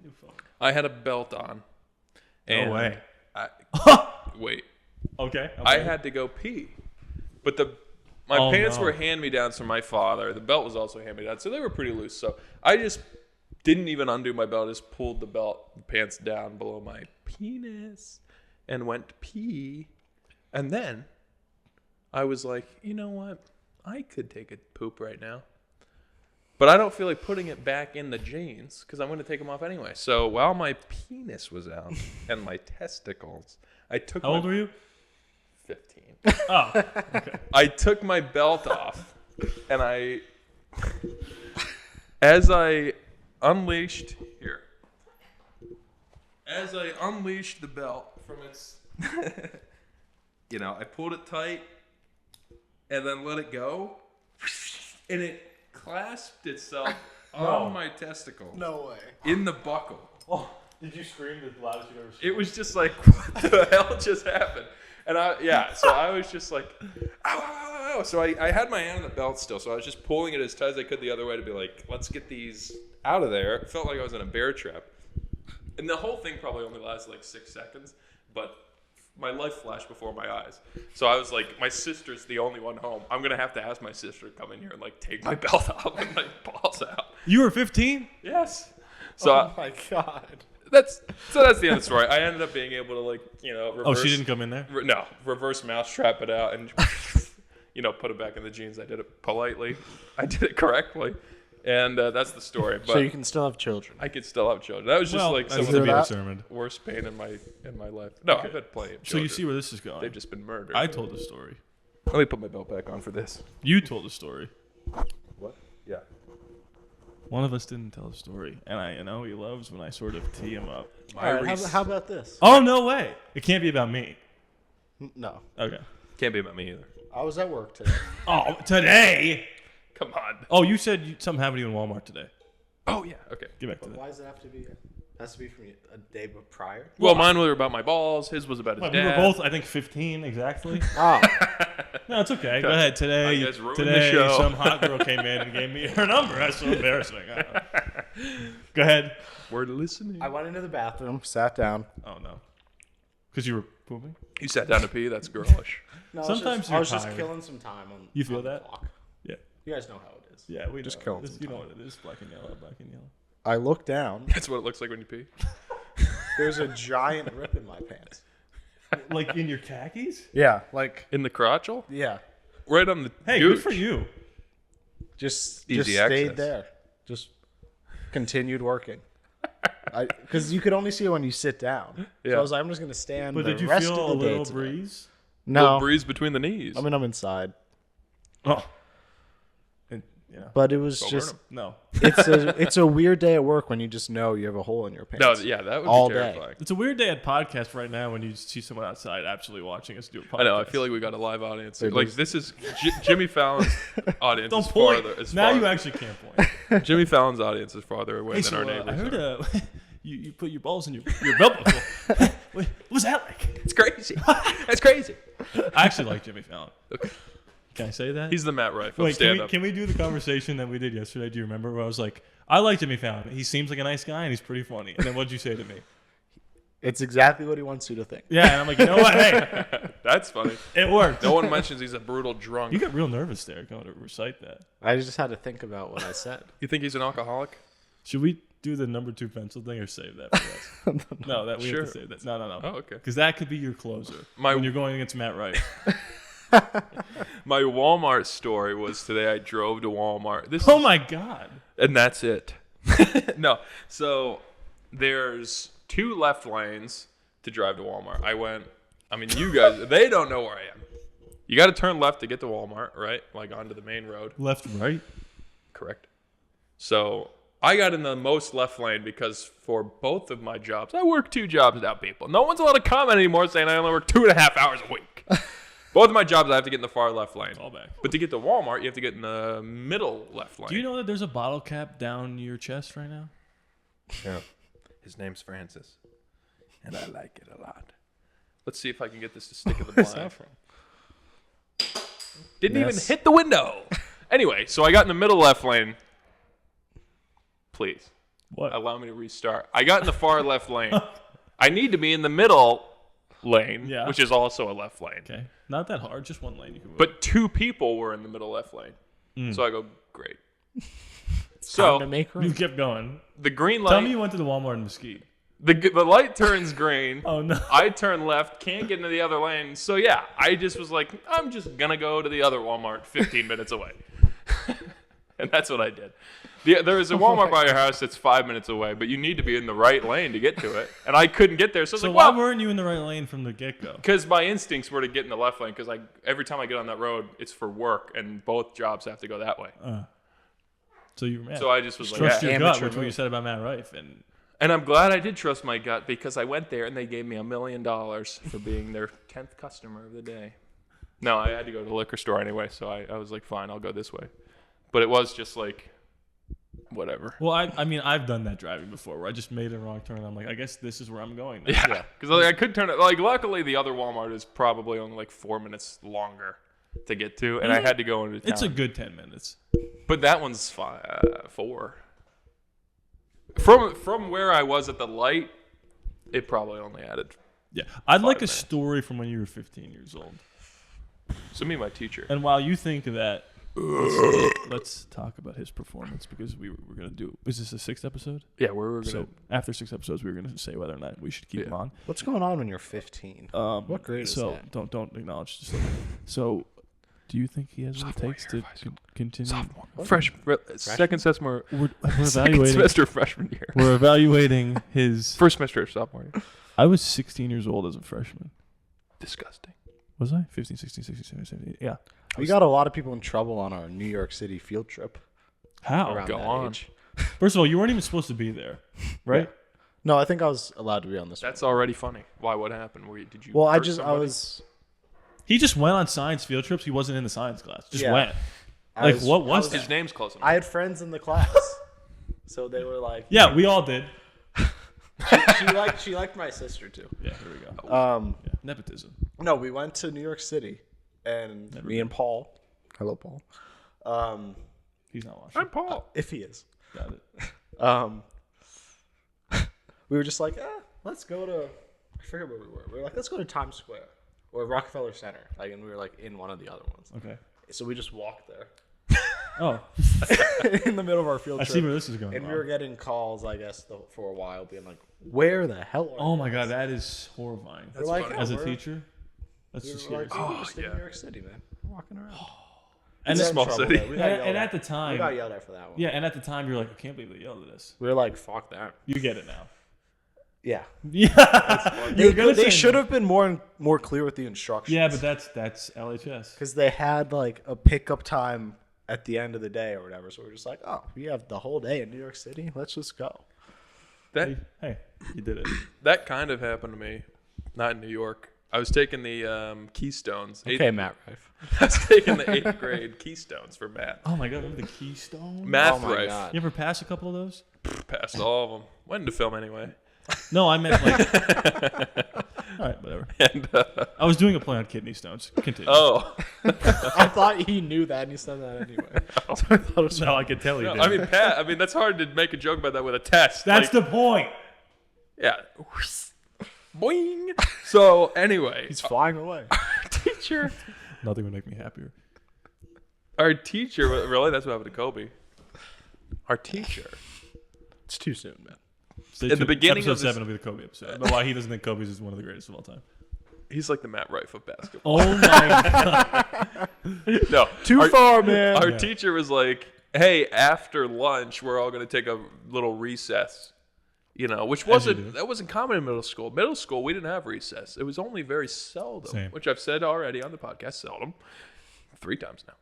New phone. I had a belt on. And No way. Wait. Okay. I had to go pee, but my Oh, pants no. were hand-me-downs from my father. The belt was also hand-me-down, so they were pretty loose. So I just didn't even undo my belt. I just pulled the pants down below my penis and went to pee. And then I was like, you know what? I could take a poop right now. But I don't feel like putting it back in the jeans because I'm going to take them off anyway. So while my penis was out and my testicles, I took How old were you? 15. Oh, okay. I took my belt off and as I unleashed the belt from its, I pulled it tight and then let it go, and it clasped itself on my testicle. No way. In the buckle. Oh, did you scream the loudest you've ever screamed? It was just like, what the hell just happened? And so I was just like, ow, ow, ow, ow. So I had my hand on the belt still, so I was just pulling it as tight as I could the other way to be like, let's get these out of there. It felt like I was in a bear trap. And the whole thing probably only lasted like 6 seconds, but my life flashed before my eyes. So I was like, my sister's the only one home. I'm going to have to ask my sister to come in here and like take my belt off and my balls out. You were 15? Yes. So Oh my god. that's the end of the story. I ended up being able to reverse. Oh, she didn't come in there? No, reverse mousetrap it out and put it back in the jeans. I did it politely. I did it correctly, and that's the story. But So you can still have children. I could still have children. That was just like that's some to of be the that? determined. worst pain in my life. No, I've had plenty of So children. you see where this is going. They've just been murdered. I told the story. Let me put my belt back on for this. You told the story. What? Yeah. One of us didn't tell the story, and I know he loves when I sort of tee him up. All right, how about this? Oh, no way. It can't be about me. No. Okay. Can't be about me either. I was at work today. Oh, today? Come on. Oh, you said something happened to you in Walmart today. Oh yeah. Okay. Get back to But that. why does it have to be? Has to be from a day prior? Well, mine were about my balls. His was about his Well, dad. we were both, I think, 15 exactly. Oh. No, it's okay. Go ahead. Today, You guys ruined the show. some hot girl came in and gave me her number. That's so embarrassing. Go ahead. We're listening. I went into the bathroom, sat down. Oh, no. Because you were pooping? You sat down to pee. That's girlish. No, Sometimes I was you're just tired. killing some time on. You feel on the that? clock. Yeah. You guys know how it is. Yeah, we Just know. killing This, some you know time. what it is. Black and yellow, black and yellow. I look down. That's what it looks like when you pee. There's a giant rip in my pants. Like in your khakis? Yeah, like In the crotchal? yeah. Right on the Hey, gooch. good for you. Just Easy stayed access. there. Just continued working. Because you could only see it when you sit down. So Yeah. I was like, I'm just gonna stand. But the did you rest feel of a the day little today. breeze? No, Little breeze between the knees. I mean I'm inside. Oh. And, But it was Go just burn no. it's a weird day at work when you just know you have a hole in your pants. no, yeah, that would All be day. terrifying. It's a weird day at podcast right now when you see someone outside absolutely watching us do a podcast. I know. I feel like we got a live audience. They Like do. this is Jimmy Fallon's audience. Don't is point. farther. Is Now far, you actually can't point. Jimmy Fallon's audience is farther away Hey, than so, our neighbors. I heard are. you put your balls in your belt buckle. What was that like? It's crazy. That's crazy. I actually like Jimmy Fallon. Okay. Can I say that? He's the Matt Rife of Wait, stand up. can we do the conversation that we did yesterday? Do you remember? Where I was like, I like Jimmy Fallon. He seems like a nice guy and he's pretty funny. And then what did you say to me? It's exactly what he wants you to think. Yeah, and I'm like, you know what? Hey, That's funny. it worked. No one mentions he's a brutal drunk. You got real nervous there going to recite that. I just had to think about what I said. You think he's an alcoholic? Should we do the number 2 pencil thing or save that for us? No, that we Sure. have to save that. No. Oh, okay. Because that could be your closer when you're going against Matt Wright. My Walmart story was today I drove to Walmart. Oh my God. And that's it. No. So there's 2 left lanes to drive to Walmart. You guys, they don't know where I am. You got to turn left to get to Walmart, right? Like onto the main road. Left, right? Correct. So I got in the most left lane because for both of my jobs, I work 2 jobs now, people. No one's allowed to comment anymore saying I only work 2.5 hours a week. Both of my jobs, I have to get in the far left lane. All back. But to get to Walmart, you have to get in the middle left lane. Do you know that there's a bottle cap down your chest right now? Yeah. His name's Francis. And I like it a lot. Let's see if I can get this to stick in the blind. Didn't even hit the window. Anyway, so I got in the middle left lane. Please. What? Allow me to restart. I got in the far left lane. I need to be in the middle lane, Yeah. which is also a left lane. Okay. Not that hard. Just one lane you can move. But 2 people were in the middle left lane. So I go, great. Time to So make room. you kept going. the green light, Tell me you went to the Walmart in Mesquite. the light turns green. Oh, no. I turn left, can't get into the other lane. So yeah, I just was like, I'm just gonna go to the other Walmart 15 minutes away. And that's what I did. There is a Walmart by your house that's 5 minutes away, but you need to be in the right lane to get to it. And I couldn't get there. So I was So like, why well, weren't you in the right lane from the get-go? because my instincts were to get in the left lane because every time I get on that road, it's for work and both jobs have to go that way. So you were mad. So I just was Trust like, your yeah. gut, amateur which is what you move. said about Matt Rife. And And I'm glad I did trust my gut because I went there and they gave me $1 million for being their 10th customer of the day. No, I had to go to the liquor store anyway, so I was like, fine, I'll go this way. But it was just like, whatever. well, I mean, I've done that driving before where I just made a wrong turn. And I'm like, I guess this is where I'm going now. Yeah, because I could turn it. Like, luckily, the other Walmart is probably only like 4 minutes longer to get to, and I had to go into town. It's a good 10 minutes. But that one's 4. From where I was at the light, it probably only added. Yeah. I'd like a minutes. story from when you were 15 years old. So me, and my teacher. And while you think of that, let's talk about his performance because we're going to do. Is this the 6th episode? Yeah, we're gonna. So after 6 episodes, we were going to say whether or not we should keep him on. What's going on when you're 15? What grade is So that? don't acknowledge. Just so, do you think he has what it takes to continue? Second semester. We're Second evaluating. semester freshman year. We're evaluating his. First semester of sophomore year. I was 16 years old as a freshman. Disgusting. Was I? 15, 16, 17, 17. Yeah. We got a lot of people in trouble on our New York City field trip. How? Around Go that on. age. First of all, you weren't even supposed to be there, right? No, I think I was allowed to be on this That's already funny. Why? What happened? Did you? one. Well, hurt I somebody? was. He just went on science field trips. He wasn't in the science class. Just Yeah. went. I Like, was- what I was His that? name's close enough. I had friends in the class, so they were like, Yeah, we all did. she liked my sister too. Yeah, here we go. Yeah. Nepotism. No, we went to New York City, and me and Paul. Hello, Paul. He's not watching. I'm Paul. If he is, Got it. we were just like, let's go to. I forget where we were. We were like, let's go to Times Square or Rockefeller Center. Like, and we were like in one of the other ones. Okay. So we just walked there Oh, in the middle of our field I trip. see where this is going. And we wrong. were getting calls, I guess, for a while, being like, "Where the hell are Oh you my guys?" god, that is horrifying. We're like, funny. "Yeah, As a we're-" teacher, that's we just were scary. like, "Oh, we're just in yeah. New York City, man. We're walking around." And We got then- in small trouble city. there. We got yelled and at. at the We time, got yelled at for that one. yeah, and at the time you're like, I can't believe they yelled at us. We were like, "Fuck that." You get it now. Yeah. Yeah, They should have been more clear with the instructions. Yeah, but that's LHS. because they had like a pickup time at the end of the day or whatever. So we're just like, "Oh, we have the whole day in New York City. Let's just go." That You did it. that kind of happened to me. Not in New York. I was taking the Keystones. Okay, Matt Rife. I was taking the 8th grade Keystones for math. Oh my god, remember the Keystone? Math Oh my Rife. God. You ever pass a couple of those? Passed all of them. Went into film anyway. No, I meant like. All right, whatever. And I was doing a play on kidney stones. Continue. oh, I thought he knew that and he said that anyway. So I thought it was no, I could tell you. no, did. I mean Pat. I mean that's hard to make a joke about that with a test. That's Like, the point. yeah. Boing. So anyway, He's flying away. teacher. Nothing would make me happier. Our teacher, really? That's what happened to Kobe. Our teacher. It's too soon, man. Stay At the tuned. beginning episode of this- 7 will be the Kobe episode. But why he doesn't think Kobe's is one of the greatest of all time. He's like the Matt Rife of basketball. Oh my god. No, Too far, man. Our teacher was like, "Hey, after lunch, we're all going to take a little recess." You know, which that wasn't common in middle school. Middle school, we didn't have recess. It was only very seldom, Same. which I've said already on the podcast, seldom, 3 times now.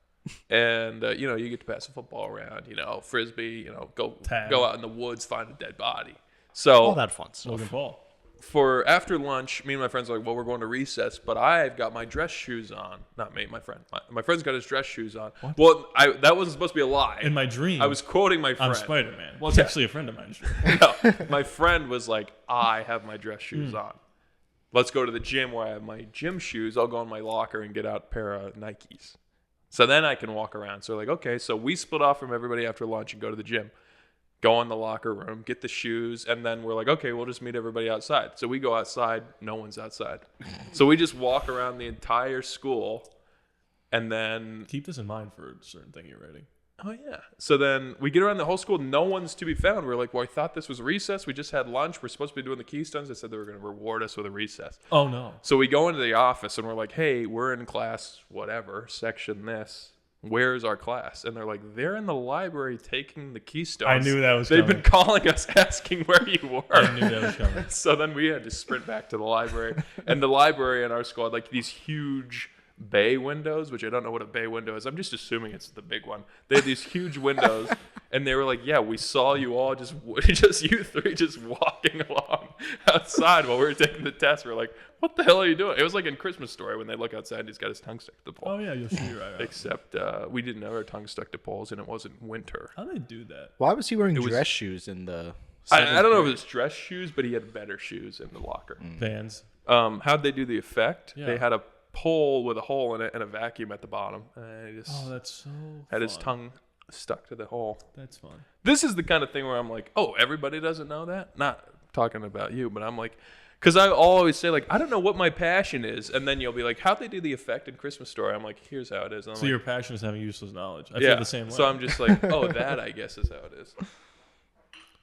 And you know, you get to pass the football around. You know, frisbee. You know, go out in the woods, find a dead body. So All that fun stuff. Logan Paul. for after lunch, me and my friends are like, well, we're going to recess, but I've got my dress shoes on. Not me, my friend. My friend's got his dress shoes on. What? Well, that wasn't supposed to be a lie. In my dream, I was quoting my friend. I'm Spider-Man. Well, it's actually a friend of mine. No, my friend was like, I have my dress shoes on. Let's go to the gym where I have my gym shoes. I'll go in my locker and get out a pair of Nikes. So then I can walk around. So like, okay, so we split off from everybody after lunch and go to the gym. Go in the locker room, get the shoes, and then we're like, okay, we'll just meet everybody outside. So we go outside. No one's outside. So we just walk around the entire school, and then... Keep this in mind for a certain thing you're writing. Oh, yeah. So then we get around the whole school. No one's to be found. We're like, well, I thought this was recess. We just had lunch. We're supposed to be doing the Keystones. They said they were going to reward us with a recess. Oh, no. So we go into the office, and we're like, hey, we're in class, whatever, section this. Where's our class? And they're like, they're in the library taking the Keystones. I knew that was They've coming. been calling us asking where you were. I knew that was coming. So then we had to sprint back to the library. And the library in our school had like these huge bay windows, which I don't know what a bay window is. I'm just assuming it's the big one. They had these huge windows, and they were like, yeah, we saw you all just you three just walking along outside while we were taking the test. We're like, what the hell are you doing? It was like in Christmas Story when they look outside and he's got his tongue stuck to the pole. Oh, yeah, you'll see right. Except we didn't have our tongue stuck to poles, and it wasn't winter. How do they do that? Why was he wearing was- dress shoes in the... I don't know if it was dress shoes, but he had better shoes in the locker. Vans. How'd they do the effect? Yeah. They had a pole with a hole in it and a vacuum at the bottom. And he just Oh, that's so had his fun. tongue stuck to the hole. That's fun. This is the kind of thing where I'm like, oh, everybody doesn't know that? Not talking about you, but I'm like, because I always say, like, I don't know what my passion is. And then you'll be like, how'd they do the effect in Christmas Story? I'm like, here's how it is. And I'm So like, your passion is having useless knowledge. I yeah. feel the same way. So I'm just like, oh, that I guess is how it is.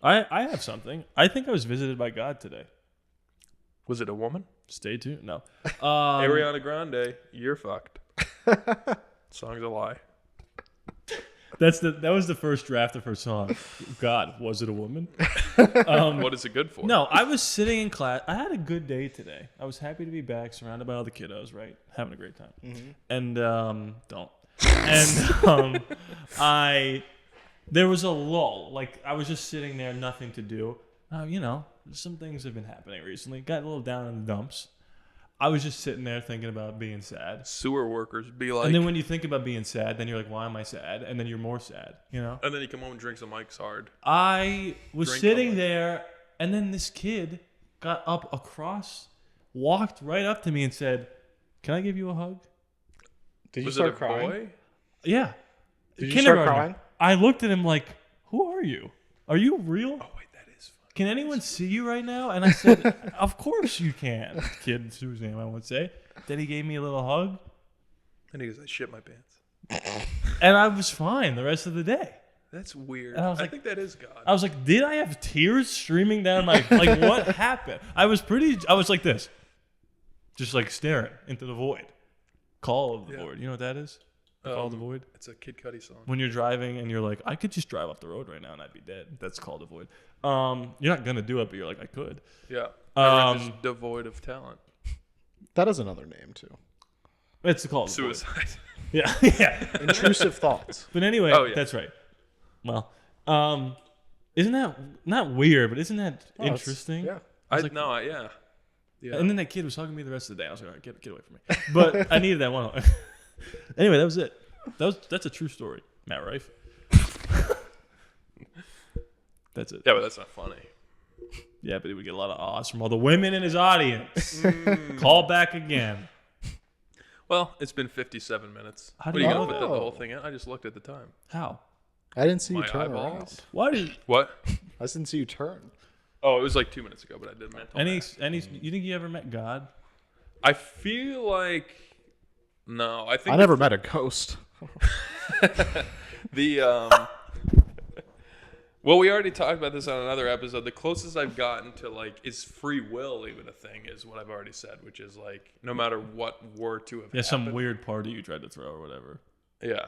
I have something. I think I was visited by God today. Was it a woman? Stay tuned. No. Ariana Grande, you're fucked. Song's a lie. That was the first draft of her song. God, was it a woman? What is it good for? No, I was sitting in class. I had a good day today. I was happy to be back, surrounded by all the kiddos, right? Having a great time. And don't. And there was a lull. Like I was just sitting there, nothing to do. You know, some things have been happening recently. Got a little down in the dumps. I was just sitting there thinking about being sad. Sewer workers be like. And then when you think about being sad, then you're like, why am I sad? And then you're more sad, you know? And then you come home and drink some Mike's Hard. I was Drink sitting on it. there, and then this kid got up across, walked right up to me and said, can I give you a hug? Did you Was start it a crying? boy? Yeah. Did you start Kindergartner. crying? I looked at him like, who are you? Are you real? Oh, wait, that is fun. Can anyone see you right now? And I said, of course you can. Kid, whose name I won't say. Then he gave me a little hug, And he goes, I shit my pants. and I was fine the rest of the day. That's weird. And I was I like- think that is God. I was like, did I have tears streaming down my, like, what happened? I was like this, just like staring into the void. Call of the void. You know what that is? The Call of the void? It's a Kid Cudi song. When you're driving and you're like, I could just drive off the road right now and I'd be dead. That's called a void. You're not going to do it, but you're like, I could. Yeah. Just devoid of talent. That is another name, too. It's called a void. Suicide. Yeah. Yeah. Intrusive thoughts. But anyway, Oh, yeah. that's right. Well, isn't that not weird, but isn't that interesting? Yeah. Yeah. Yeah. And then that kid was hugging me the rest of the day. I was like, all right, get away from me. But I needed that one. Anyway, that was it. That's a true story. Matt Rife. That's it. Yeah, but that's not funny. Yeah, but he would get a lot of ahs from all the women in his audience. Call back again. Well, it's been 57 minutes. How What do are you you know going to put that? the whole thing in? I just looked at the time. How? I didn't see you My turn eyeballs. around. Why did What? I didn't see you turn. Oh, it was like 2 minutes ago, but I did mental math. You think you ever met God? I feel like no. I think I never met a ghost. Well, we already talked about this on another episode. The closest I've gotten to like is free will even a thing is what I've already said, which is like no matter what were to have happened. Some weird party you tried to throw or whatever. Yeah.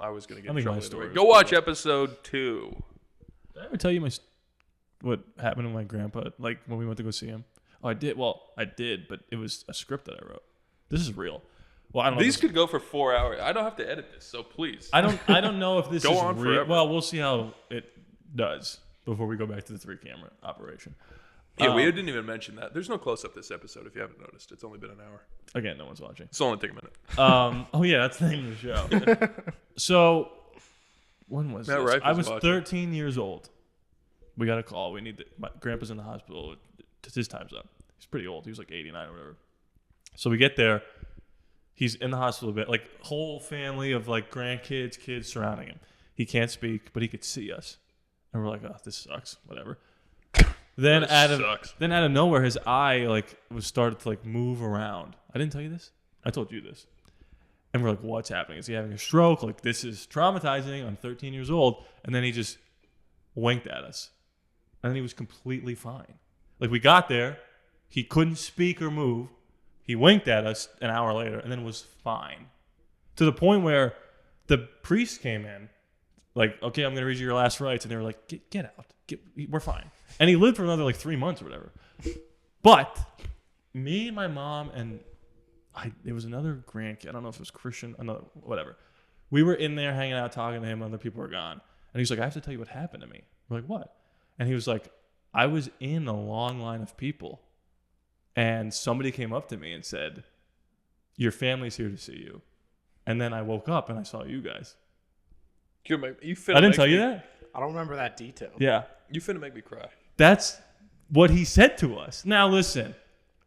I was gonna get in think my trouble. story Either way. was Go watch episode 2. Did I ever tell you what happened to my grandpa? Like when we went to go see him? Oh, I did. Well, I did, but it was a script that I wrote. This is real. Well, I don't know. These could go for 4 hours. I don't have to edit this, so please. I don't know if this Go is on real. forever. Well, we'll see how it does before we go back to the 3-camera operation. Yeah, we didn't even mention that. There's no close up this episode if you haven't noticed. It's only been an hour. Again, no one's watching. It's only take a minute. Oh yeah, that's the name of the show. So when was Matt this? Rife I is was watching. 13 years old. We got a call. My grandpa's in the hospital. His time's up. He's pretty old. He was like 89 or whatever. So we get there. He's in the hospital bed, like whole family of like grandkids, kids surrounding him. He can't speak, but he could see us, and we're like, "Oh, this sucks." Whatever. Then out of nowhere, his eye like was started to like move around. I didn't tell you this. I told you this. And we're like, "What's happening? Is he having a stroke? Like this is traumatizing." I'm 13 years old, and then he just winked at us, and then he was completely fine. Like we got there, he couldn't speak or move. He winked at us an hour later and then was fine. To the point where the priest came in, like, okay, I'm going to read you your last rites. And they were like, get out. We're fine. And he lived for another like 3 months or whatever. But me, my mom, and there was another grandkid. I don't know if it was Christian, whatever. We were in there hanging out, talking to him. Other people were gone. And he's like, I have to tell you what happened to me. We're like, what? And he was like, I was in a long line of people. And somebody came up to me and said, your family's here to see you. And then I woke up and I saw you guys. I didn't tell you that? I don't remember that detail. Yeah. You finna make me cry. That's what he said to us. Now listen.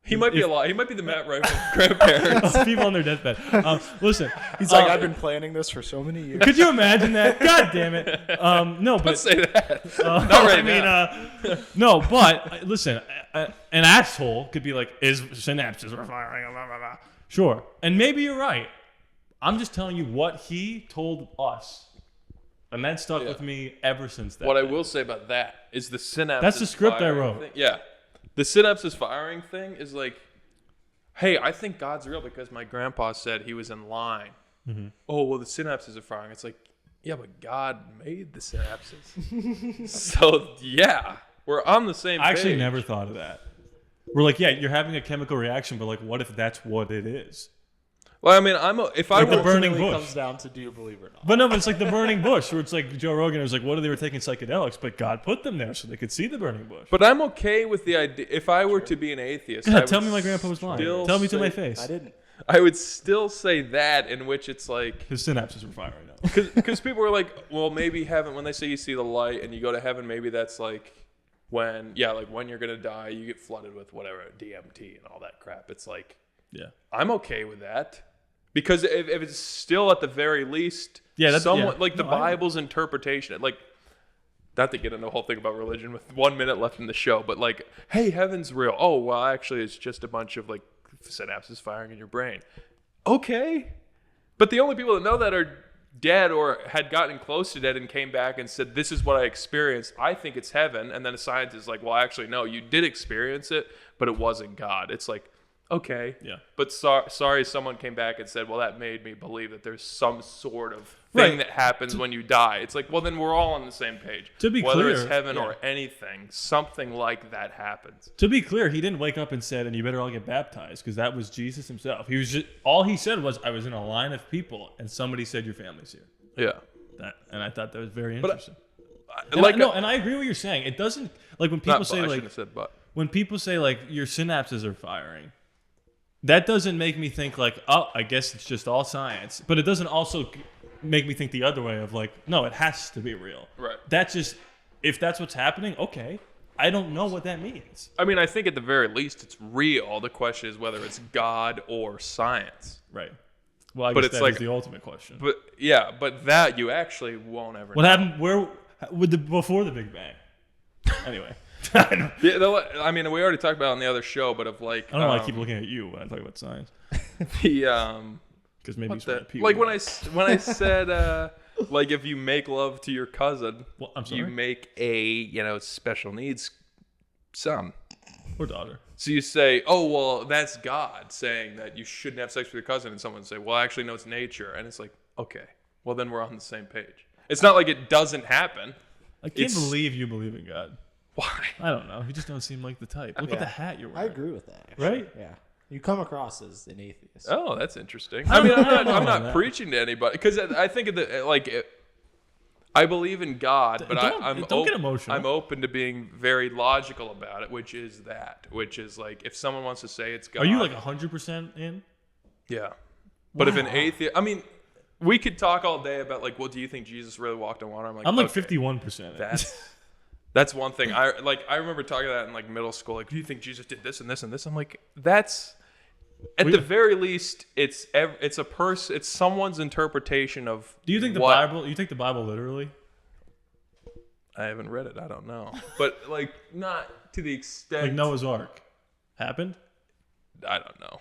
He might be alive. He might be the Matt Rife of grandparents. People on their deathbed. Listen. He's like, I've been planning this for so many years. Could you imagine that? God damn it. No, but. Let's say that. Not right now. No, but listen. An asshole could be like, is synapses are firing? Blah, blah, blah. Sure. And maybe you're right. I'm just telling you what he told us. And that stuck with me ever since that. What I will say about that is the synapses. That's the script I wrote. Thing. Yeah. The synapses firing thing is like, hey, I think God's real because my grandpa said he was in line. Mm-hmm. Oh, well, the synapses are firing. It's like, yeah, but God made the synapses. So, yeah, we're on the same page. I actually never thought of that. We're like, yeah, you're having a chemical reaction, but like, what if that's what it is? Well, I mean, if I like were the burning Ultimately bush. comes down to do you believe or not. But no, but it's like the burning bush, where it's like Joe Rogan was like, what if they were taking psychedelics, but God put them there so they could see the burning bush. But I'm okay with the idea. If I were to be an atheist, God, tell me my grandpa was lying. Tell me to my face. I didn't. I would still say that, in which it's like his synapses were firing now. Because people are like, well, maybe heaven. When they say you see the light and you go to heaven, maybe that's like when you're gonna die, you get flooded with whatever DMT and all that crap. It's like, yeah, I'm okay with that. Because if it's still at the very least, that's somewhat like the Bible's interpretation, like not to get into the whole thing about religion with 1 minute left in the show, but like, hey, heaven's real. Oh, well, actually, it's just a bunch of like synapses firing in your brain. Okay, but the only people that know that are dead or had gotten close to dead and came back and said, this is what I experienced. I think it's heaven. And then a scientist is like, well, actually, no, you did experience it, but it wasn't God. It's like, okay. Yeah. But sorry someone came back and said, well, that made me believe that there's some sort of thing that happens when you die. It's like, well, then we're all on the same page. To be Whether clear, it's heaven or anything, something like that happens. To be clear, he didn't wake up and said, and you better all get baptized, because that was Jesus himself. He was just, all he said was, I was in a line of people, and somebody said your family's here. Yeah. And I thought that was very interesting. And I agree with what you're saying. It doesn't, like when people say, like, when people say, like, your synapses are firing, that doesn't make me think like, oh, I guess it's just all science. But it doesn't also make me think the other way of like, no, it has to be real. Right. That's just, if that's what's happening, okay. I don't know what that means. I mean, I think at the very least it's real. The question is whether it's God or science. Right. Well, I guess that is the ultimate question. But yeah, but that you actually won't ever know. What happened before the Big Bang? Anyway. I mean, we already talked about it on the other show, but of like, I don't know why I keep looking at you when I talk about science. Because maybe like when I said like if you make love to your cousin, well, I'm sorry? you make a special needs son or daughter. So you say, oh well, that's God saying that you shouldn't have sex with your cousin, and someone say, well, actually no, it's nature, and it's like, okay, well then we're on the same page. It's not like it doesn't happen. I can't believe you believe in God. Why? I don't know. You just don't seem like the type. Look at the hat you're wearing. I agree with that. Actually. Right? Yeah. You come across as an atheist. Oh, that's interesting. I mean, I'm not preaching to anybody because I think of I believe in God, but don't get emotional. I'm open to being very logical about it, which is like if someone wants to say it's God. Are you like 100% in? Yeah. But if an atheist, I mean, we could talk all day about like, well, do you think Jesus really walked on water? I'm like 51%. That's one thing. I remember talking about that in like middle school. Like, do you think Jesus did this and this and this? I'm like, that's at the very least, it's someone's interpretation of. Do you think the Bible? You take the Bible literally? I haven't read it. I don't know, but like not to the extent like Noah's Ark happened. I don't know.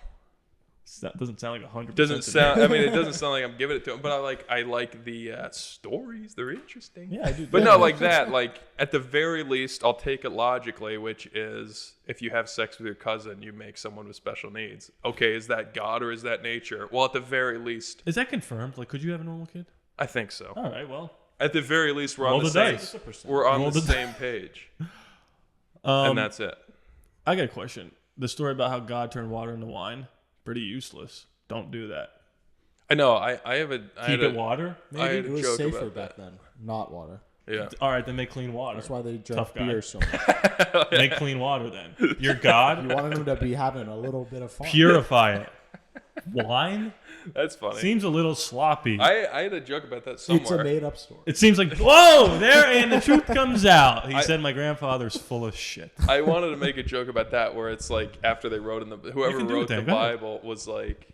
That doesn't sound like 100%. Doesn't sound. I mean, it doesn't sound like I'm giving it to him, but I like the stories. They're interesting. Yeah, I do. But no, like that. Like at the very least, I'll take it logically, which is if you have sex with your cousin, you make someone with special needs. Okay, is that God or is that nature? Well, at the very least, is that confirmed? Like, could you have a normal kid? I think so. All right. Well, at the very least, we're on the same page, and that's it. I got a question. The story about how God turned water into wine. Pretty useless. Don't do that. I know. I have a keep it water. Maybe it was safer back then, not water. Yeah. All right, then make clean water. That's why they drank beer so much. Make clean water then. You're God. You wanted them to be having a little bit of fun. Purify it. Wine? That's funny. Seems a little sloppy. I had a joke about that somewhere. It's a made-up story. It seems like, whoa, there, and the truth comes out. He said my grandfather's full of shit. I wanted to make a joke about that where it's like after they wrote whoever wrote the Bible was like,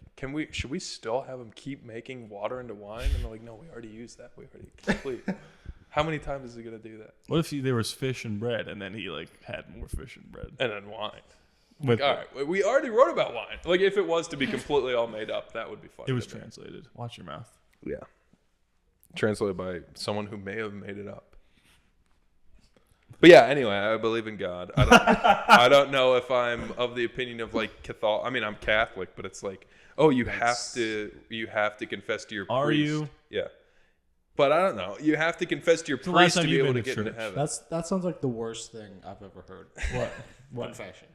should we still have them keep making water into wine? And they're like, no, we already used that. We already complete. How many times is he going to do that? What if there was fish and bread and then he like had more fish and bread? And then wine. Like, all right, we already wrote about wine. Like, if it was to be completely all made up, that would be funny. It was translated. Watch your mouth. Yeah. Translated by someone who may have made it up. But yeah, anyway, I believe in God. I don't know if I'm of the opinion of like Catholic. I mean, I'm Catholic, but it's like, oh, you have to confess to your priest. Are you? Yeah. But I don't know. You have to confess to your priest to be able to get into heaven. That sounds like the worst thing I've ever heard. What? Confession.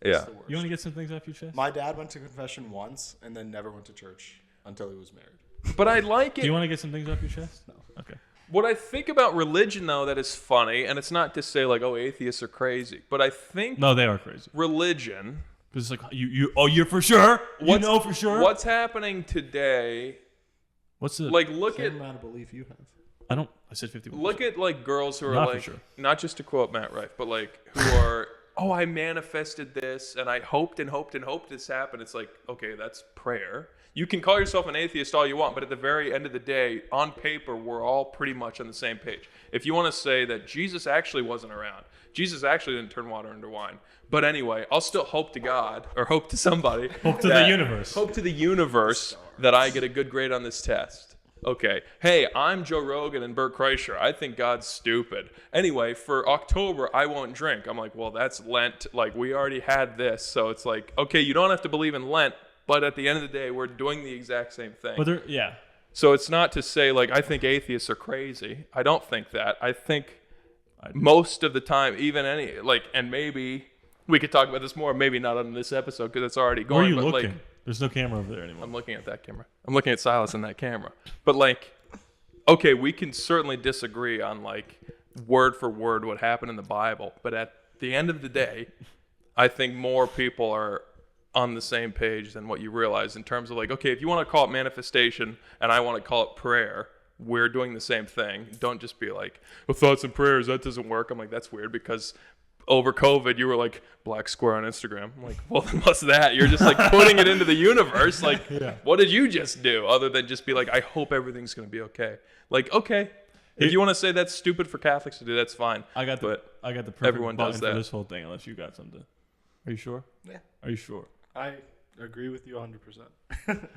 Yeah. You want to get some things off your chest? My dad went to confession once and then never went to church until he was married. But I like it. Do you want to get some things off your chest? No. Okay. What I think about religion, though, that is funny, and it's not to say like, oh, atheists are crazy, but I think no, they are crazy. Religion, because it's like you're for sure. You know for sure. What's happening today? What's the like? Look same at amount of belief you have. I said 50%. Look at like girls who are not like, for sure. not just to quote Matt Rife, but like who are. Oh, I manifested this, and I hoped and hoped and hoped this happened. It's like, okay, that's prayer. You can call yourself an atheist all you want, but at the very end of the day, on paper, we're all pretty much on the same page. If you want to say that Jesus actually wasn't around, Jesus actually didn't turn water into wine. But anyway, I'll still hope to God, or hope to somebody. Hope to the universe. Hope to the universe that I get a good grade on this test. Okay, hey, I'm Joe Rogan and Bert Kreischer. I think God's stupid. Anyway, for October, I won't drink. I'm like, well, that's Lent. Like, we already had this. So it's like, okay, you don't have to believe in Lent, but at the end of the day, we're doing the exact same thing. But yeah. So it's not to say, like, I think atheists are crazy. I don't think that. I think most of the time, even and maybe we could talk about this more, maybe not on this episode because it's already going. Where are you but looking? Like, there's no camera over there anymore. I'm looking at that camera. I'm looking at Silas in that camera. But like, okay, we can certainly disagree on like word for word what happened in the Bible. But at the end of the day, I think more people are on the same page than what you realize in terms of like, okay, if you want to call it manifestation and I want to call it prayer, we're doing the same thing. Don't just be like, well, thoughts and prayers, that doesn't work. I'm like, that's weird because over COVID, you were like black square on Instagram. I'm like, well, then what's that? You're just like putting it into the universe. Like, What did you just do? Other than just be like, I hope everything's going to be okay. Like, okay. If you want to say that's stupid for Catholics to do, that's fine. I got the perfect everyone button does for that. this whole thing, unless you got something. Are you sure? Yeah. Are you sure? I agree with you 100%.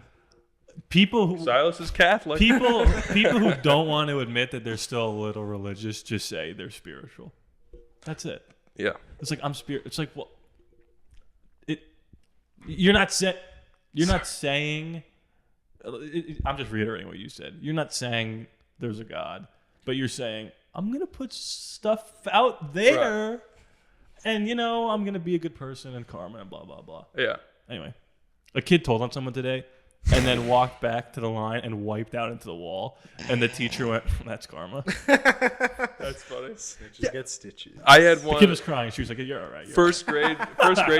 People who Silas is Catholic. people who don't want to admit that they're still a little religious just say they're spiritual. That's it. Yeah. It's like I'm spirit. It's like, well, you're not saying. I'm just reiterating what you said. You're not saying there's a God, but you're saying I'm gonna put stuff out there, Right. and I'm gonna be a good person and karma and blah blah blah. Yeah. Anyway, a kid told on someone today, and then walked back to the line and wiped out into the wall, and the teacher went, "That's karma." That's funny. Just get stitches. I had The one. kid was crying. She was like, "You're all right." First grade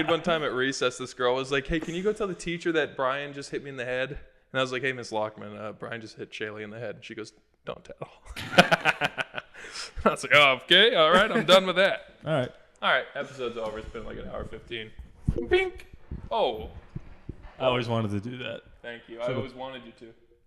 one time at recess, this girl was like, "Hey, can you go tell the teacher that Brian just hit me in the head?" And I was like, "Hey, Miss Lockman, Brian just hit Shaylee in the head." And she goes, "Don't tell." I was like, "Oh, okay, all right, I'm done with that." All right. All right, episode's over. It's been like an hour 15. Bink. Oh, I always wanted to do that. thank you. I always wanted you to.